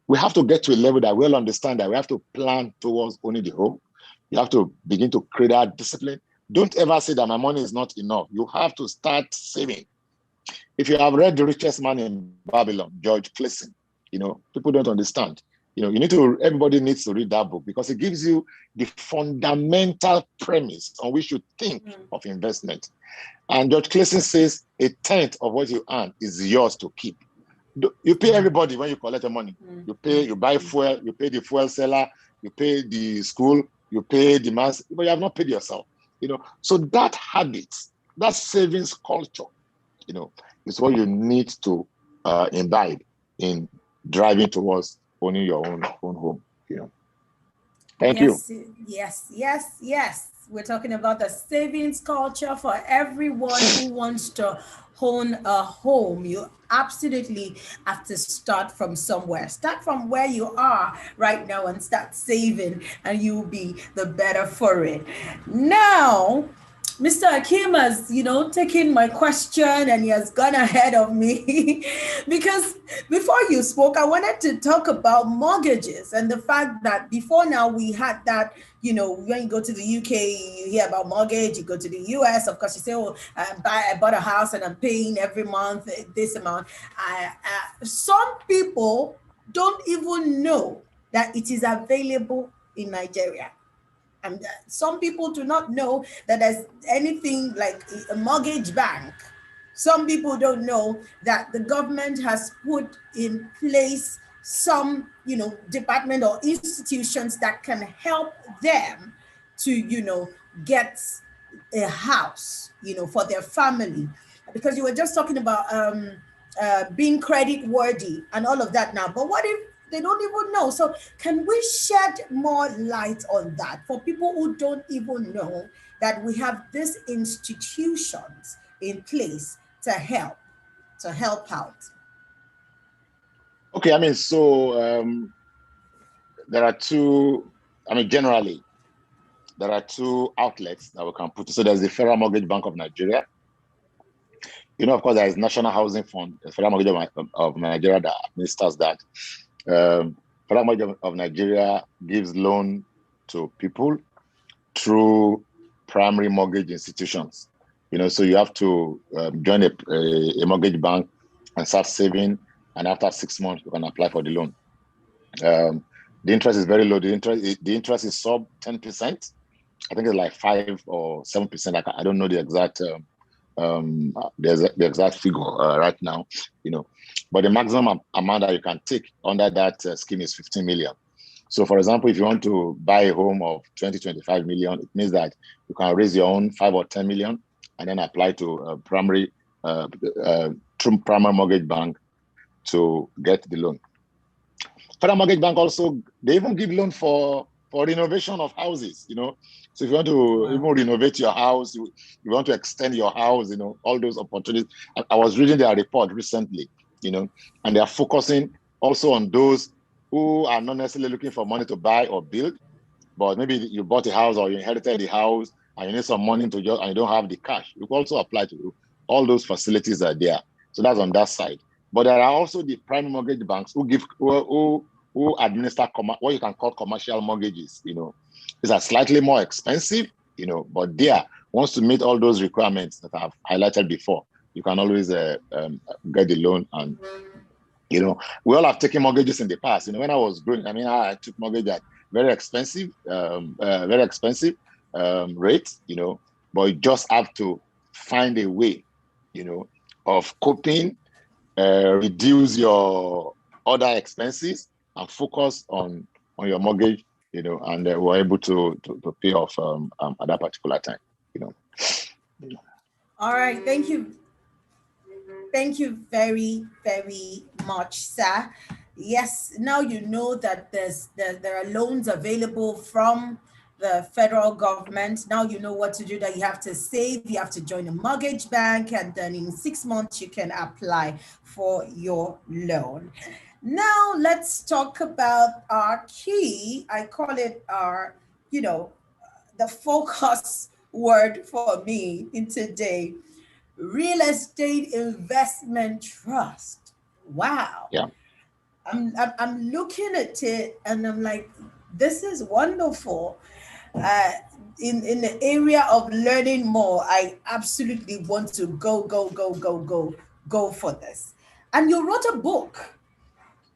we have to get to a level that we'll understand that we have to plan towards owning the home. You have to begin to create that discipline. Don't ever say that my money is not enough. You have to start saving. If you have read The Richest Man in Babylon, George Clason, people don't understand. Everybody needs to read that book because it gives you the fundamental premise on which you think of investment. And George Clason says a tenth of what you earn is yours to keep. You pay everybody when you collect the money. You buy fuel, you pay the fuel seller, you pay the school, you pay the mass, but you have not paid yourself. So that habit, that savings culture, is what you need to imbibe in driving towards owning your own home. Thank you. Yes. We're talking about the savings culture for everyone who wants to own a home. You absolutely have to start from somewhere. Start from where you are right now and start saving, and you'll be the better for it. Now, Mr. Akim has, taken my question and he has gone ahead of me because before you spoke, I wanted to talk about mortgages and the fact that before now we had that, when you go to the UK, you hear about mortgage, you go to the US, of course, you say, oh, I bought a house and I'm paying every month this amount. Some people don't even know that it is available in Nigeria. And some people do not know that there's anything like a mortgage bank. Some people don't know that the government has put in place some, department or institutions that can help them to, get a house, for their family. Because you were just talking about being credit worthy and all of that now. But what if they don't even know? So can we shed more light on that for people who don't even know that we have these institutions in place to help out? Okay, I mean, so there are two, I mean, generally, there are two outlets that we can put. So there's the Federal Mortgage Bank of Nigeria. Of course, there is National Housing Fund, the Federal Mortgage of Nigeria that administers that. Federal Mortgage of Nigeria gives loan to people through primary mortgage institutions. So you have to join a mortgage bank and start saving, and after 6 months, you can apply for the loan. The interest is very low. The interest is sub 10%. I think it's like 5 or 7%. I don't know the exact figure right now. But the maximum amount that you can take under that scheme is 15 million. So, for example, if you want to buy a home of 20-25 million, it means that you can raise your own 5 or 10 million and then apply to primary mortgage bank to get the loan. Federal Mortgage Bank also, they even give loan for renovation of houses, So if you want to even renovate your house, you want to extend your house, all those opportunities. I was reading their report recently, and they are focusing also on those who are not necessarily looking for money to buy or build, but maybe you bought a house or you inherited the house and you need some money and you don't have the cash. You can also apply to all those facilities are there. So that's on that side. But there are also the primary mortgage banks who administer what you can call commercial mortgages. These are slightly more expensive, but there, once to meet all those requirements that I've highlighted before, you can always get the loan. And we all have taken mortgages in the past. When I was growing, I took mortgage at very expensive rates. But you just have to find a way, of coping, reduce your other expenses, and focus on your mortgage, and we're able to pay off at that particular time. All right, thank you. Thank you very, very much, sir. Yes, now you know that there are loans available from the federal government. Now you know what to do, that you have to save, you have to join a mortgage bank, and then in 6 months you can apply for your loan. Now let's talk about our key. I call it our, the focus word for me in today: real estate investment trust. Wow. Yeah. I'm looking at it and I'm like, this is wonderful. Uh, in the area of learning more, I absolutely want to go for this. And you wrote a book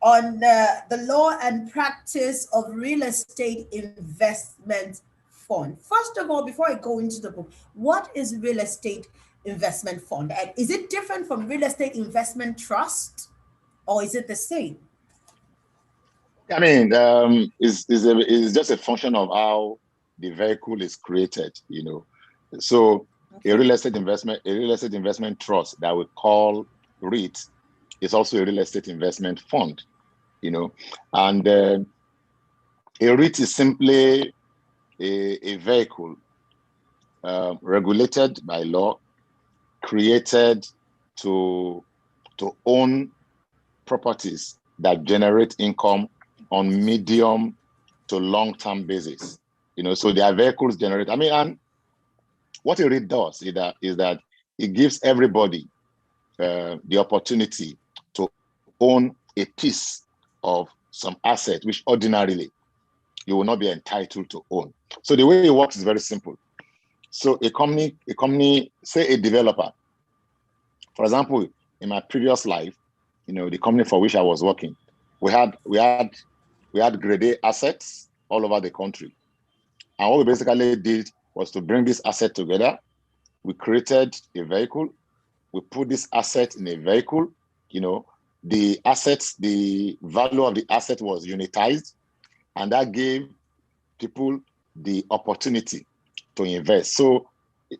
on the law and practice of real estate investment fund. First of all, before I go into the book, what is real estate investment fund? And is it different from real estate investment trust, or is it the same? It's just a function of how the vehicle is created, So Okay. a real estate investment trust that we call Reits is also a real estate investment fund, and a REIT is simply a vehicle regulated by law, created to own properties that generate income on medium to long-term basis. So their vehicles generate. And what a REIT does is that it gives everybody the opportunity to own a piece of some asset which ordinarily you will not be entitled to own. So the way it works is very simple. So a company, say a developer, for example, in my previous life, the company for which I was working, we had grade A assets all over the country. And what we basically did was to bring this asset together. We created a vehicle. We put this asset in a vehicle. The value of the asset was unitized, and that gave people the opportunity to invest. So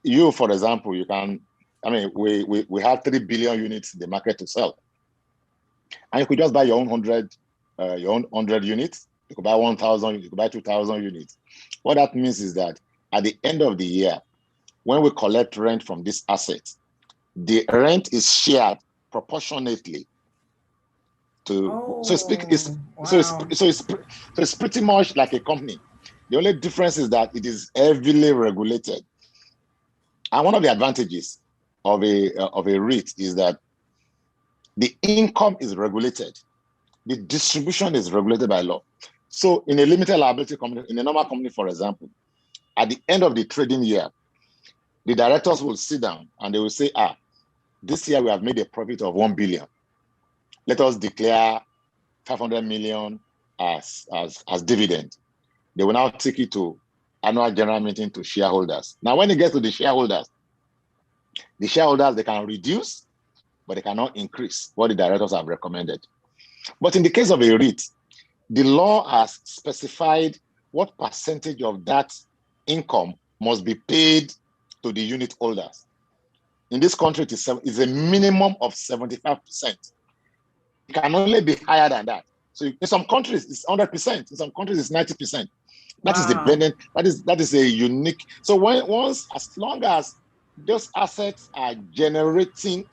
you, for example, you can, we have 3 billion units in the market to sell. And you could just buy your own 100 units. You could buy 1,000, you could buy 2,000 units. What that means is that at the end of the year, when we collect rent from this asset, the rent is shared proportionately to. So it's pretty much like a company. The only difference is that it is heavily regulated. And one of the advantages of a REIT is that the income is regulated. The distribution is regulated by law. So in a limited liability company, in a normal company, for example, at the end of the trading year, the directors will sit down and they will say, this year we have made a profit of 1 billion. Let us declare 500 million as dividend. They will now take it to annual general meeting to shareholders. Now, when it gets to the shareholders, they can reduce, but they cannot increase what the directors have recommended. But in the case of a REIT, the law has specified what percentage of that income must be paid to the unit holders. In this country, it is a minimum of 75%. It can only be higher than that. So in some countries, it's 100%. In some countries, it's 90%. That is dependent. That is a unique. So as long as those assets are generating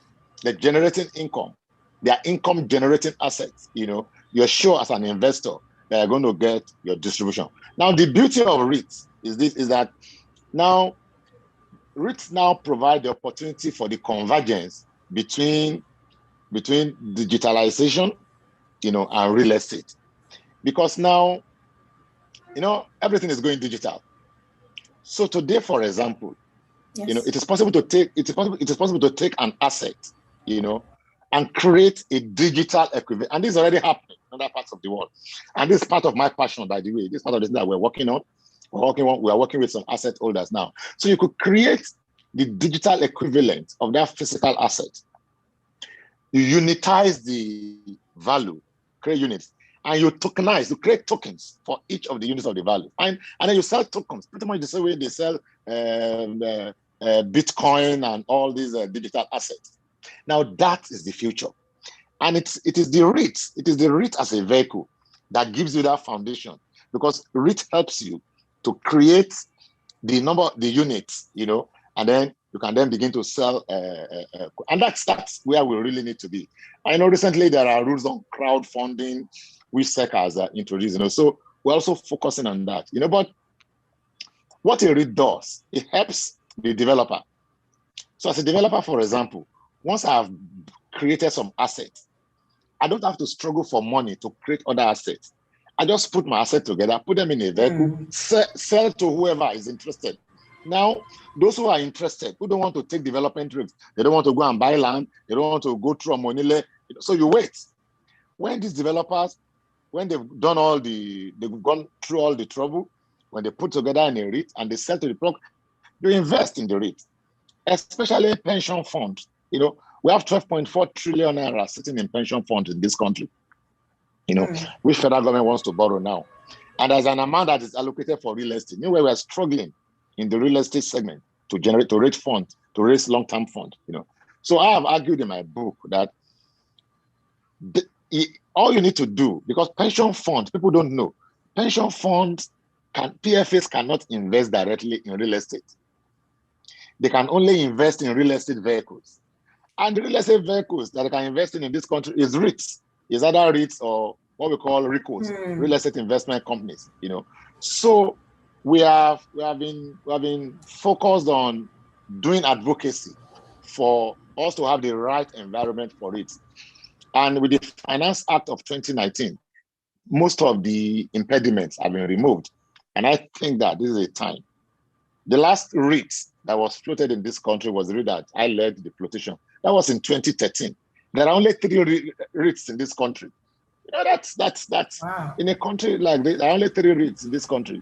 income, they are income generating assets, you're sure as an investor that you're going to get your distribution. Now, the beauty of REITs is that now REITs now provide the opportunity for the convergence between digitalization, and real estate, because now, everything is going digital. So today, for example, yes, it is possible to take an asset, and create a digital equivalent. And this is already happening in other parts of the world. And this is part of my passion, by the way. This is part of this that we're working on. We are working with some asset holders now. So you could create the digital equivalent of that physical asset. You unitize the value, create units, and you create tokens for each of the units of the value. And then you sell tokens, pretty much the same way they sell Bitcoin and all these digital assets. Now that is the future. And it is the REIT as a vehicle that gives you that foundation, because REIT helps you to create the units, and then you can then begin to sell, and that's where we really need to be. I know recently there are rules on crowdfunding, which SEC has introduced, so we're also focusing on that, but what a REIT does, it helps the developer. So as a developer, for example, once I have created some assets, I don't have to struggle for money to create other assets. I just put my assets together, put them in a vehicle, sell to whoever is interested. Now, those who are interested, who don't want to take development risks, they don't want to go and buy land, they don't want to go through a money, so you wait. When these developers, when they've gone through all the trouble, when they put together in a REIT and they sell to the public, you invest in the REIT, especially pension funds. We have 12.4 trillion naira sitting in pension funds in this country, which federal government wants to borrow now. And there's an amount that is allocated for real estate. Meanwhile, we're struggling in the real estate segment to raise funds, to raise long-term funds. So I have argued in my book that all you need to do, because pension funds, people don't know, pension funds PFAs cannot invest directly in real estate. they can only invest in real estate vehicles. And the real estate vehicles that they can invest in this country is REITs. Is either REITs or what we call RICOs, real estate investment companies. So we have been focused on doing advocacy for us to have the right environment for it. And with the Finance Act of 2019, most of the impediments have been removed. And I think that this is a time. The last REIT that was floated in this country was the REIT that I led the flotation. That was in 2013. There are only 3 REITs in this country. That's wow. In a country like this, there are only 3 REITs in this country.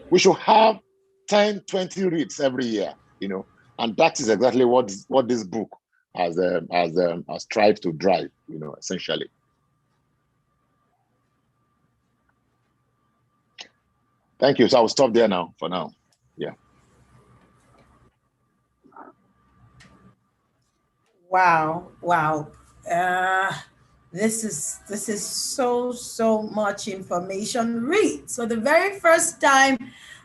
We should have 10, 20 REITs every year, and that is exactly what this book has tried to drive, essentially. Thank you. So I'll stop there now for now. Yeah. Wow. This is so much information. Read. So the very first time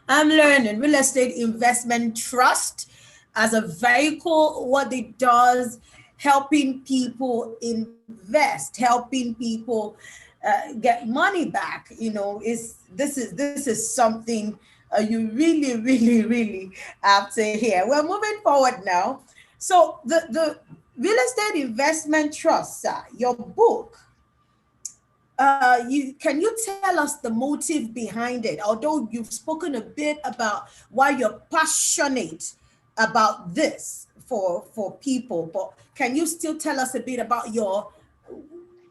I'm learning real estate investment trust as a vehicle, what it does, helping people invest, helping people get money back. This is something you really have to hear. We're moving forward now. So the real estate investment trust, your book. Can you tell us the motive behind it? Although you've spoken a bit about why you're passionate about this for people, but can you still tell us a bit about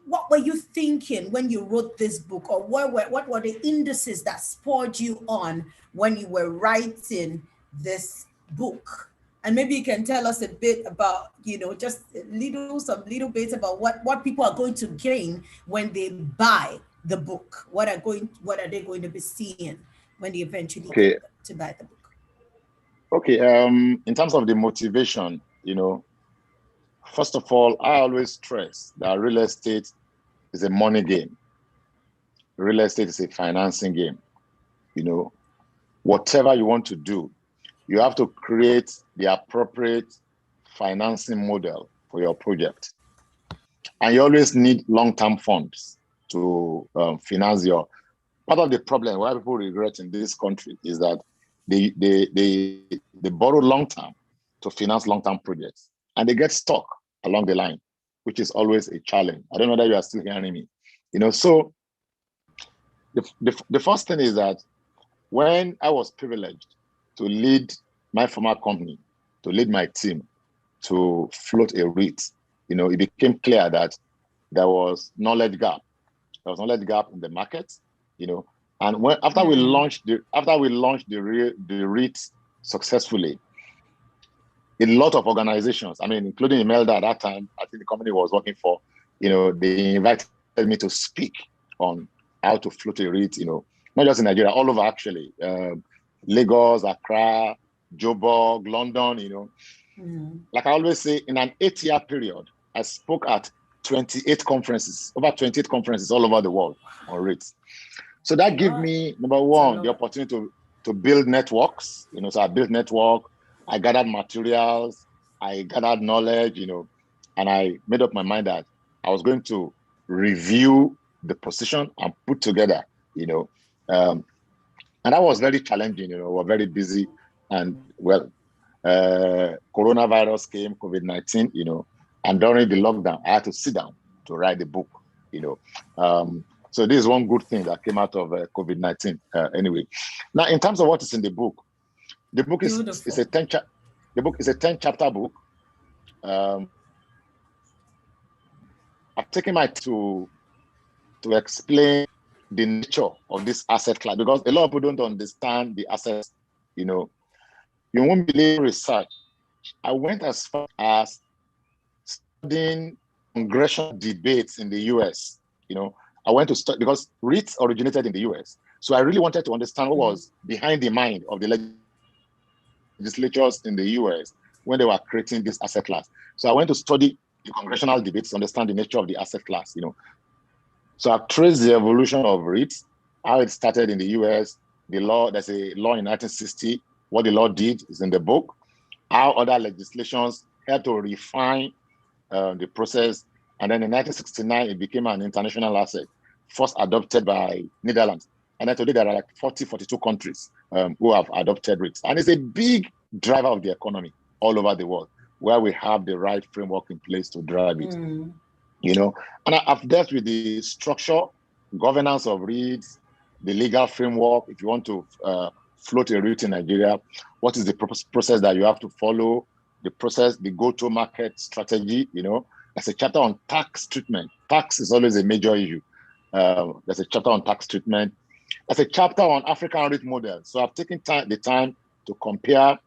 what were you thinking when you wrote this book, or what were the indices that spurred you on when you were writing this book? And maybe you can tell us a bit about, just some little bits about what people are going to gain when they buy the book. What are they going to be seeing when they eventually get to buy the book? Okay. In terms of the motivation, first of all, I always stress that real estate is a money game. Real estate is a financing game. Whatever you want to do, you have to create the appropriate financing model for your project. And you always need long-term funds to finance your... Part of the problem why people regret in this country is that they borrow long-term to finance long-term projects, and they get stuck along the line, which is always a challenge. I don't know that you are still hearing me. So the first thing is that when I was privileged to lead my former company, to lead my team to float a REIT, it became clear that there was knowledge gap. There was knowledge gap in the market, and after we launched the REIT successfully, a lot of organizations, including Imelda at that time, I think the company was working for, they invited me to speak on how to float a REIT, not just in Nigeria, all over actually, Lagos, Accra, Joburg, London, Like I always say, in an 8-year period, I spoke at 28 conferences, over 28 conferences all over the world on REITs. So that gave me, number one, the opportunity to build networks, so I built network, I gathered materials, I gathered knowledge, and I made up my mind that I was going to review the position and put together, and that was very challenging, we were very busy, and coronavirus came, COVID-19, and during the lockdown, I had to sit down to write the book, So this is one good thing that came out of COVID-19 anyway. Now, in terms of what is in the book is a 10-chapter book. I've taken my time to explain the nature of this asset class, because a lot of people don't understand the assets. You won't believe research. I went as far as studying congressional debates in the US. I went to study because REITs originated in the US. So I really wanted to understand what was behind the mind of the legislatures in the US when they were creating this asset class. So I went to study the congressional debates to understand the nature of the asset class, So I've traced the evolution of REITs, how it started in the US, the law, there's a law in 1960, what the law did is in the book. how other legislations helped to refine the process. And then in 1969, it became an international asset, first adopted by Netherlands. And then today there are like 42 countries who have adopted Reits. And it's a big driver of the economy all over the world, where we have the right framework in place to drive it. You know, and I've dealt with the structure, governance of Reits, the legal framework. If you want to float a REIT in Nigeria, what is the process that you have to follow? The process, the go-to-market strategy. You know, there's a chapter on tax treatment. Tax is always a major issue. There's a chapter on tax treatment. There's a chapter on African REIT models. So I've taken the time to compare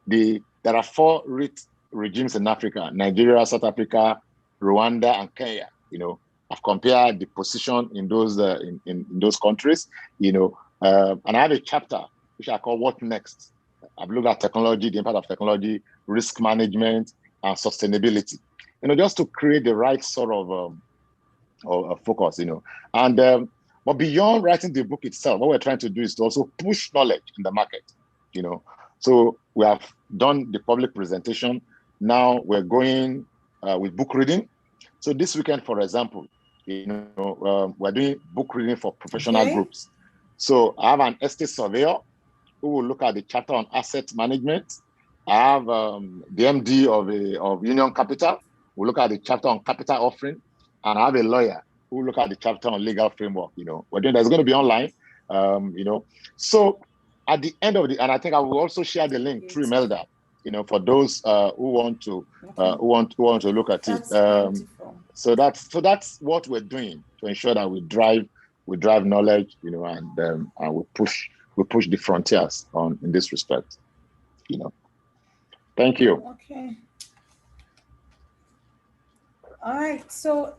there are 4 REIT regimes in Africa: Nigeria, South Africa, Rwanda, and Kenya. You know, I've compared the position in those in those countries. You know, and I have a chapter which I call "What Next." I've looked at technology, the impact of technology, risk management, and sustainability. You know, just to create the right sort of focus. You know, and but beyond writing the book itself, what we're trying to do is to also push knowledge in the market. You know, so we have done the public presentation. Now we're going with book reading. So this weekend, for example, you know, we're doing book reading for professional groups. So I have an estate surveyor who will look at the chapter on asset management. I have the MD of Union Capital who will look at the chapter on capital offering, and I have a lawyer who will look at the chapter on legal framework. You know, we're doing that's going to be online. You know, so at the end of and I think I will also share the link through Imelda. You know, for those who want to to look at it. So that's what we're doing to ensure that we drive knowledge, you know, and we push the frontiers in this respect. You know. Thank you. Okay. All right. So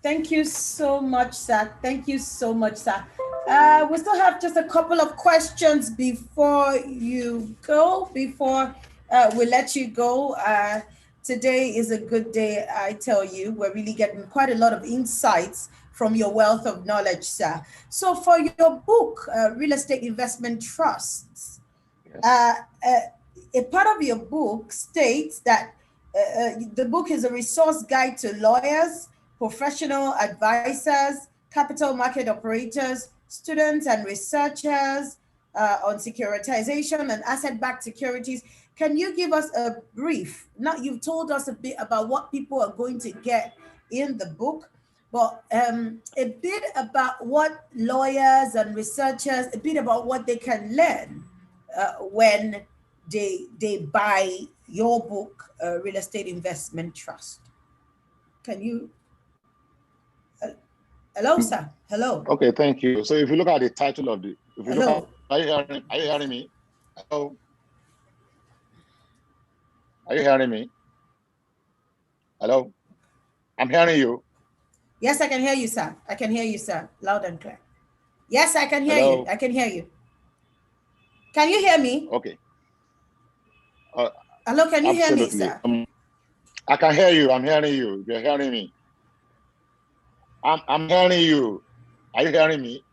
thank you so much, sir. Thank you so much, sir. We still have just a couple of questions before you go, before we let you go. Today is a good day, I tell you. We're really getting quite a lot of insights from your wealth of knowledge, sir. So for your book, Real Estate Investment Trusts, yes. A part of your book states that the book is a resource guide to lawyers, professional advisors, capital market operators, students and researchers on securitization and asset-backed securities. Can you give us a brief? Now, you've told us a bit about what people are going to get in the book, but a bit about what lawyers and researchers, a bit about what they can learn when they buy your book, Real Estate Investment Trust. Can you? Hello, sir. Hello. Okay, thank you. So if you look at the title of are you hearing me? Hello. Are you hearing me? Hello? I'm hearing you. Yes, I can hear you, sir. I can hear you, sir. Loud and clear. Yes, I can hear you. I can hear you. Can you hear me? Okay. Hello, can you hear me, sir? I can hear you. I'm hearing you. You're hearing me. I'm hearing you. Are you hearing me?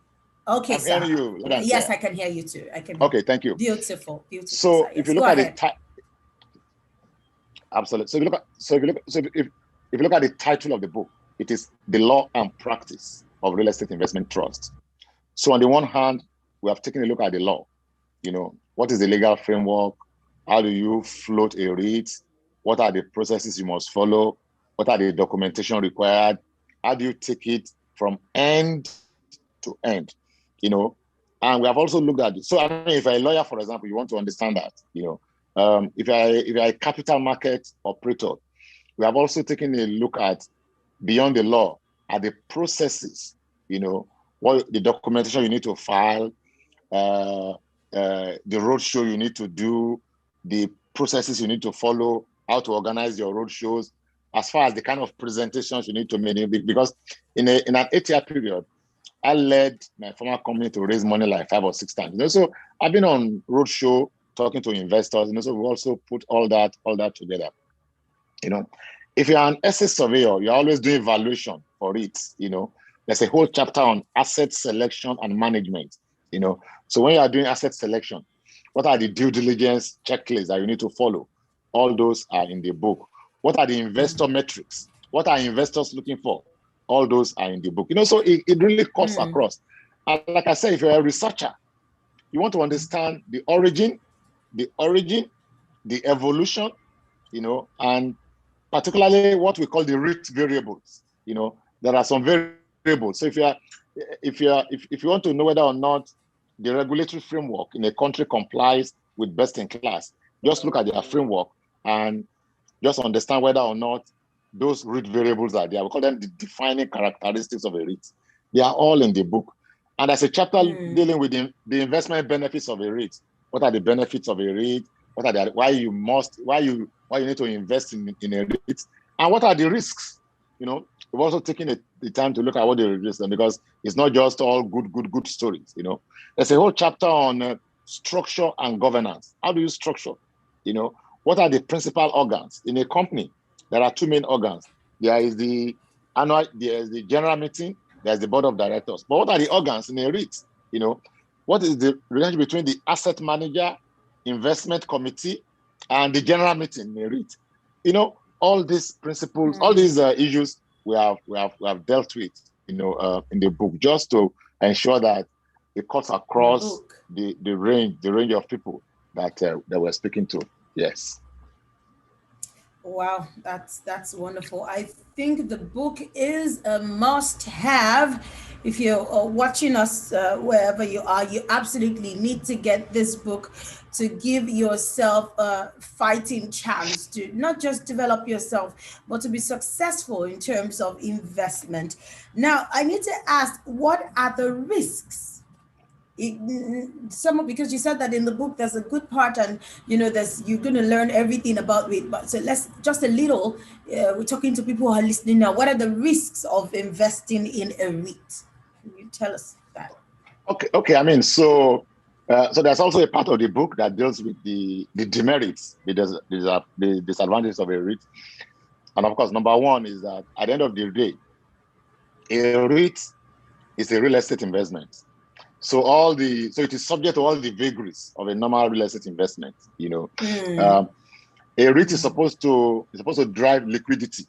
Okay, I'm sir. hearing you. Yes, I can hear you too. I can. Okay, thank you. Beautiful. So sir. If you look at the absolutely. So if you look at the title of the book, it is The Law and Practice of Real Estate Investment Trust. So on the one hand, we have taken a look at the law. You know, what is the legal framework? How do you float a REIT? What are the processes you must follow? What are the documentation required? How do you take it from end to end? You know, and we have also looked at it. So I mean, if you're a lawyer, for example, you want to understand that, you know, if you're a capital market operator, we have also taken a look at beyond the law, at the processes, you know, what the documentation you need to file, the roadshow you need to do, the processes you need to follow, how to organize your roadshows, as far as the kind of presentations you need to make. Because in an 8-year period, I led my former company to raise money like 5 or 6 times. You know, so I've been on roadshow talking to investors. You know, so we also put all that together. You know, if you're an asset surveyor, you're always doing valuation for it. You know, there's a whole chapter on asset selection and management. You know, so when you are doing asset selection, What are the due diligence checklists that you need to follow? All those are in the book. What are the investor metrics? What are investors looking for? All those are in the book. So it really cuts across. And like I said, if you're a researcher, you want to understand the origin, the evolution, and particularly what we call the Reits variables. There are some variables. So if you want to know whether or not the regulatory framework in a country complies with best in class, just look at their framework and just understand whether or not those Reits variables are there. We call them the defining characteristics of a REIT. They are all in the book. And there's a chapter dealing with the investment benefits of a REIT. What are the benefits of a REIT? What are why you need to invest in a REIT? And what are the risks? We've also taken the time to look at what the risks are, because it's not just all good stories. There's a whole chapter on structure and governance. How do you structure? What are the principal organs in a company? There are two main organs. There is the general meeting. There's the board of directors. But what are the organs in a REIT? What is the relationship between the asset manager, investment committee, and the general meeting in a REIT? All these principles, all these issues we have dealt with, in the book, just to ensure that it cuts across the range of people that we're speaking to. Yes. Wow, that's wonderful. I think the book is a must-have. If you're watching us wherever you are, you absolutely need to get this book to give yourself a fighting chance to not just develop yourself, but to be successful in terms of investment. Now, I need to ask, what are the risks? Because you said that in the book there's a good part, and you're going to learn everything about it, but so let's just a little we're talking to people who are listening now. What are the risks of investing in a REIT? Can you tell us that? Okay. I mean, so there's also a part of the book that deals with the demerits, the disadvantages of a REIT. And of course, number one is that at the end of the day, a REIT is a real estate investment. So it is subject to all the vagaries of a normal real estate investment. A REIT is supposed to drive liquidity.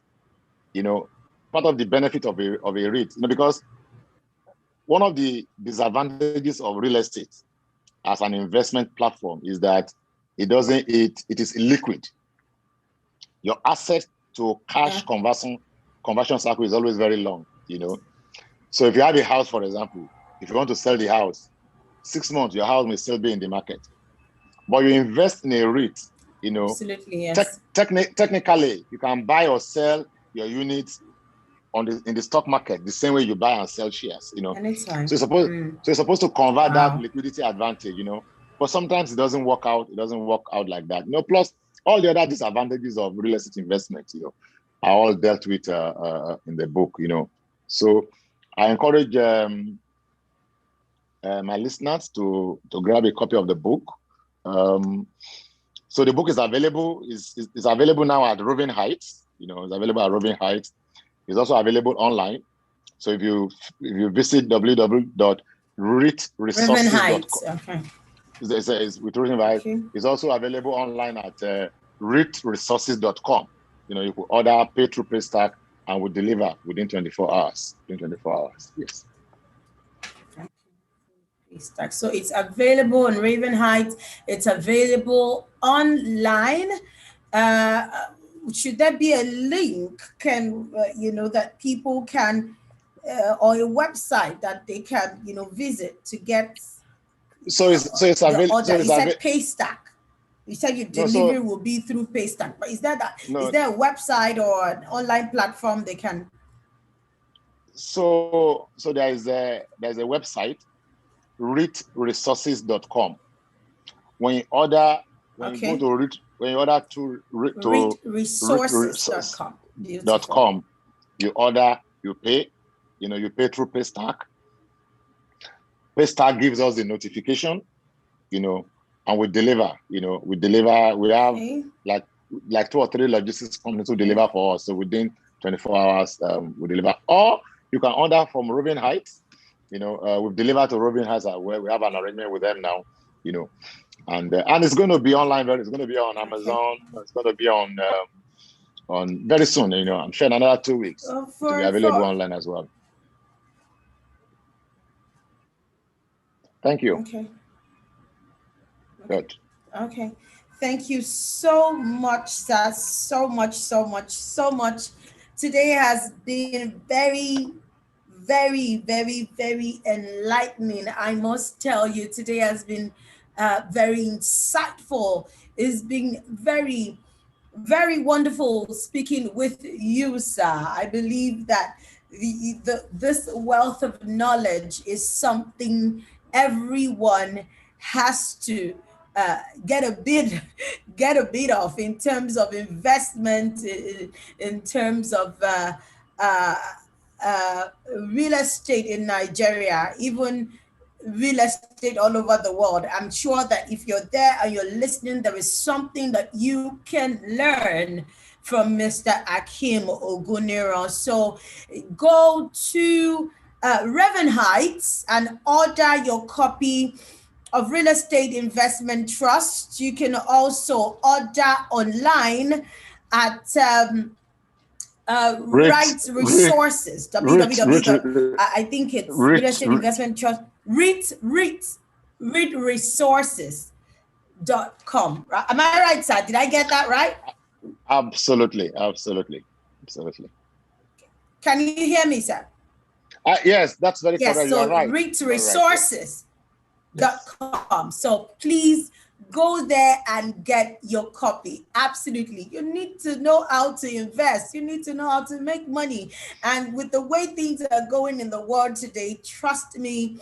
Part of the benefit of a REIT, because one of the disadvantages of real estate as an investment platform is that it is illiquid. Your asset to cash conversion cycle is always very long. So if you have a house, for example, if you want to sell the house, 6 months, your house may still be in the market. But you invest in a REIT, absolutely, yes. Technically, you can buy or sell your units in the stock market the same way you buy and sell shares. Anytime. So you're supposed to convert that liquidity advantage. But sometimes it doesn't work out. It doesn't work out like that. Plus all the other disadvantages of real estate investment, are all dealt with in the book. So I encourage my listeners to grab a copy of the book. So the book is available. Is available now at Roving Heights. It's available at Roving Heights. It's also available online. So if you visit www.reitresources.com, okay. It's with Roving Heights. Okay. It's also available online at reitresources.com. You could order, pay through Paystack, and we deliver within 24 hours. Yes. So it's available in Raven Heights. It's available online. Should there be a link? That people can, or a website that they can, visit to get? So it's available. You said Paystack. You said your delivery will be through Paystack, but is there a website or an online platform they can? So there's a website, reitresources.com. When you order to reitresources.com, you order, you pay, you pay through Paystack. Paystack gives us the notification, and we deliver. We have like 2 or 3 logistics companies who deliver for us. So within 24 hours, we deliver. Or you can order from Roving Heights. We've delivered to Roving Heights where we have an arrangement with them now. And it's going to be online. It's going to be on Okay. Amazon. It's going to be on very soon. I'm sure in another 2 weeks to be available online as well. Thank you. Okay. Good. Okay. Thank you so much, sir. So much, so much, so much. Today has been very enlightening. I must tell you, today has been very insightful. It's been very wonderful speaking with you, sir. I believe that this wealth of knowledge is something everyone has to get a bit of in terms of investment, in terms of uh, uh, real estate in Nigeria, even real estate all over the world. I'm sure that if you're there and you're listening, there is something that you can learn from Mr. Akim Oguniro. So go to Reverend Heights and order your copy of Real Estate Investment Trust. You can also order online at Reits Resources, www. I think it's Real Estate Investment Trust, Reits Resources.com. Am I right, sir? Did I get that right? Absolutely. Can you hear me, sir? Yes, that's very correct. Yes, so right. Reits Resources.com. So please go there and get your copy. Absolutely. You need to know how to invest. You need to know how to make money. And with the way things are going in the world today, trust me,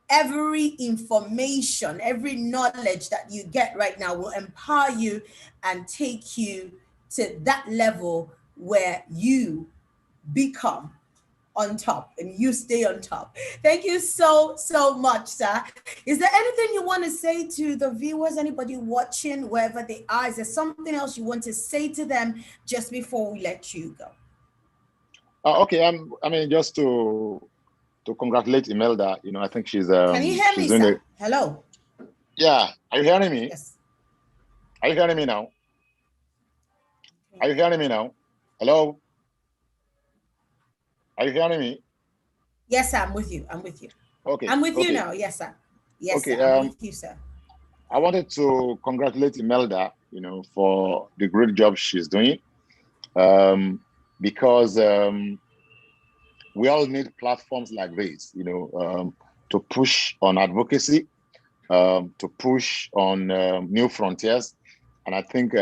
every information, every knowledge that you get right now will empower you and take you to that level where you become on top and you stay on top. Thank you so much, sir. Is there anything you want to say to the viewers, anybody watching, wherever they are? Is there something else you want to say to them just before we let you go? Okay. I mean, just to congratulate Imelda. I think she's Can you hear me, sir? Hello. Yeah. Are you hearing me? Yes. Are you hearing me now? Are you hearing me now? Hello? Are you hearing me? Yes, sir, I'm with you. Okay. I'm with you now. Yes, sir. Yes, okay, sir. I'm with you, sir. I wanted to congratulate Imelda, for the great job she's doing. Because we all need platforms like this, to push on advocacy, to push on new frontiers. And I think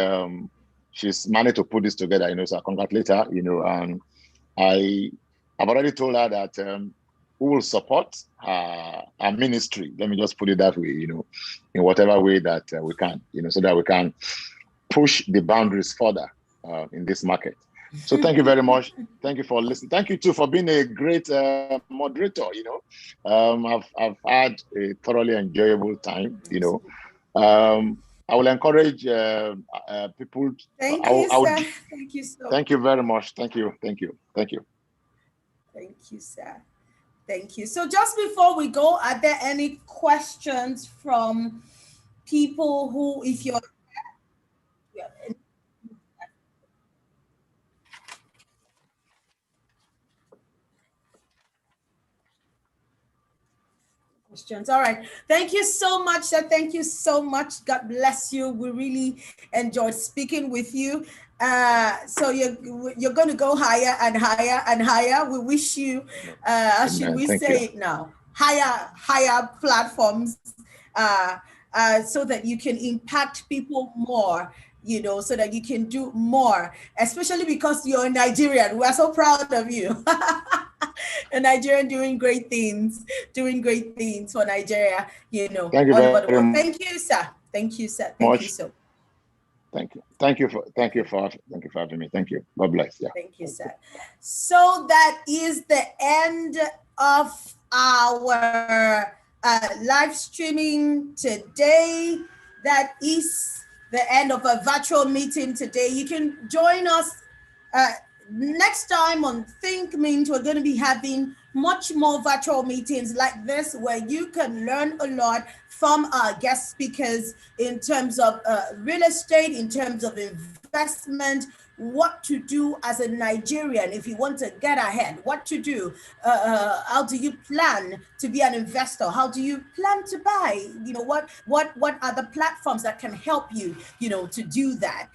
she's managed to put this together, so I congratulate her, and I've already told her that we will support our ministry. Let me just put it that way, in whatever way that we can, so that we can push the boundaries further in this market. So thank you very much. Thank you for listening. Thank you too for being a great moderator. I've had a thoroughly enjoyable time. I will encourage people. Thank you, sir. Thank you so. Thank you very much. Thank you, sir. Thank you. So just before we go, are there any questions from people who, if you're questions? All right. Thank you so much, sir. Thank you so much. God bless you. We really enjoyed speaking with you. So you're going to go higher and higher and higher. We wish you, how should we say it now? Higher platforms, so that you can impact people more, so that you can do more, especially because you're a Nigerian. We're so proud of you. A Nigerian doing great things for Nigeria, Thank you very much. Thank you, sir. Thank you, sir. Thank you so. Thank you for having me. Thank you. God bless. Yeah. Thank you, sir. So that is the end of our live streaming today. That is the end of a virtual meeting today. You can join us next time on Think Mint. We're going to be having much more virtual meetings like this where you can learn a lot from our guest speakers in terms of real estate, in terms of investment, what to do as a Nigerian if you want to get ahead, what to do, how do you plan to be an investor, how do you plan to buy, what are the platforms that can help you, to do that.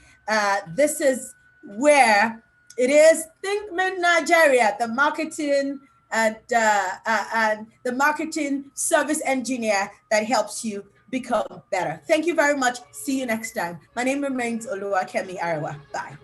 This is where it is Think Mid Nigeria, the marketing and the marketing service engineer that helps you become better. Thank you very much. See you next time. My name remains Oluwakemi Arawa. Bye.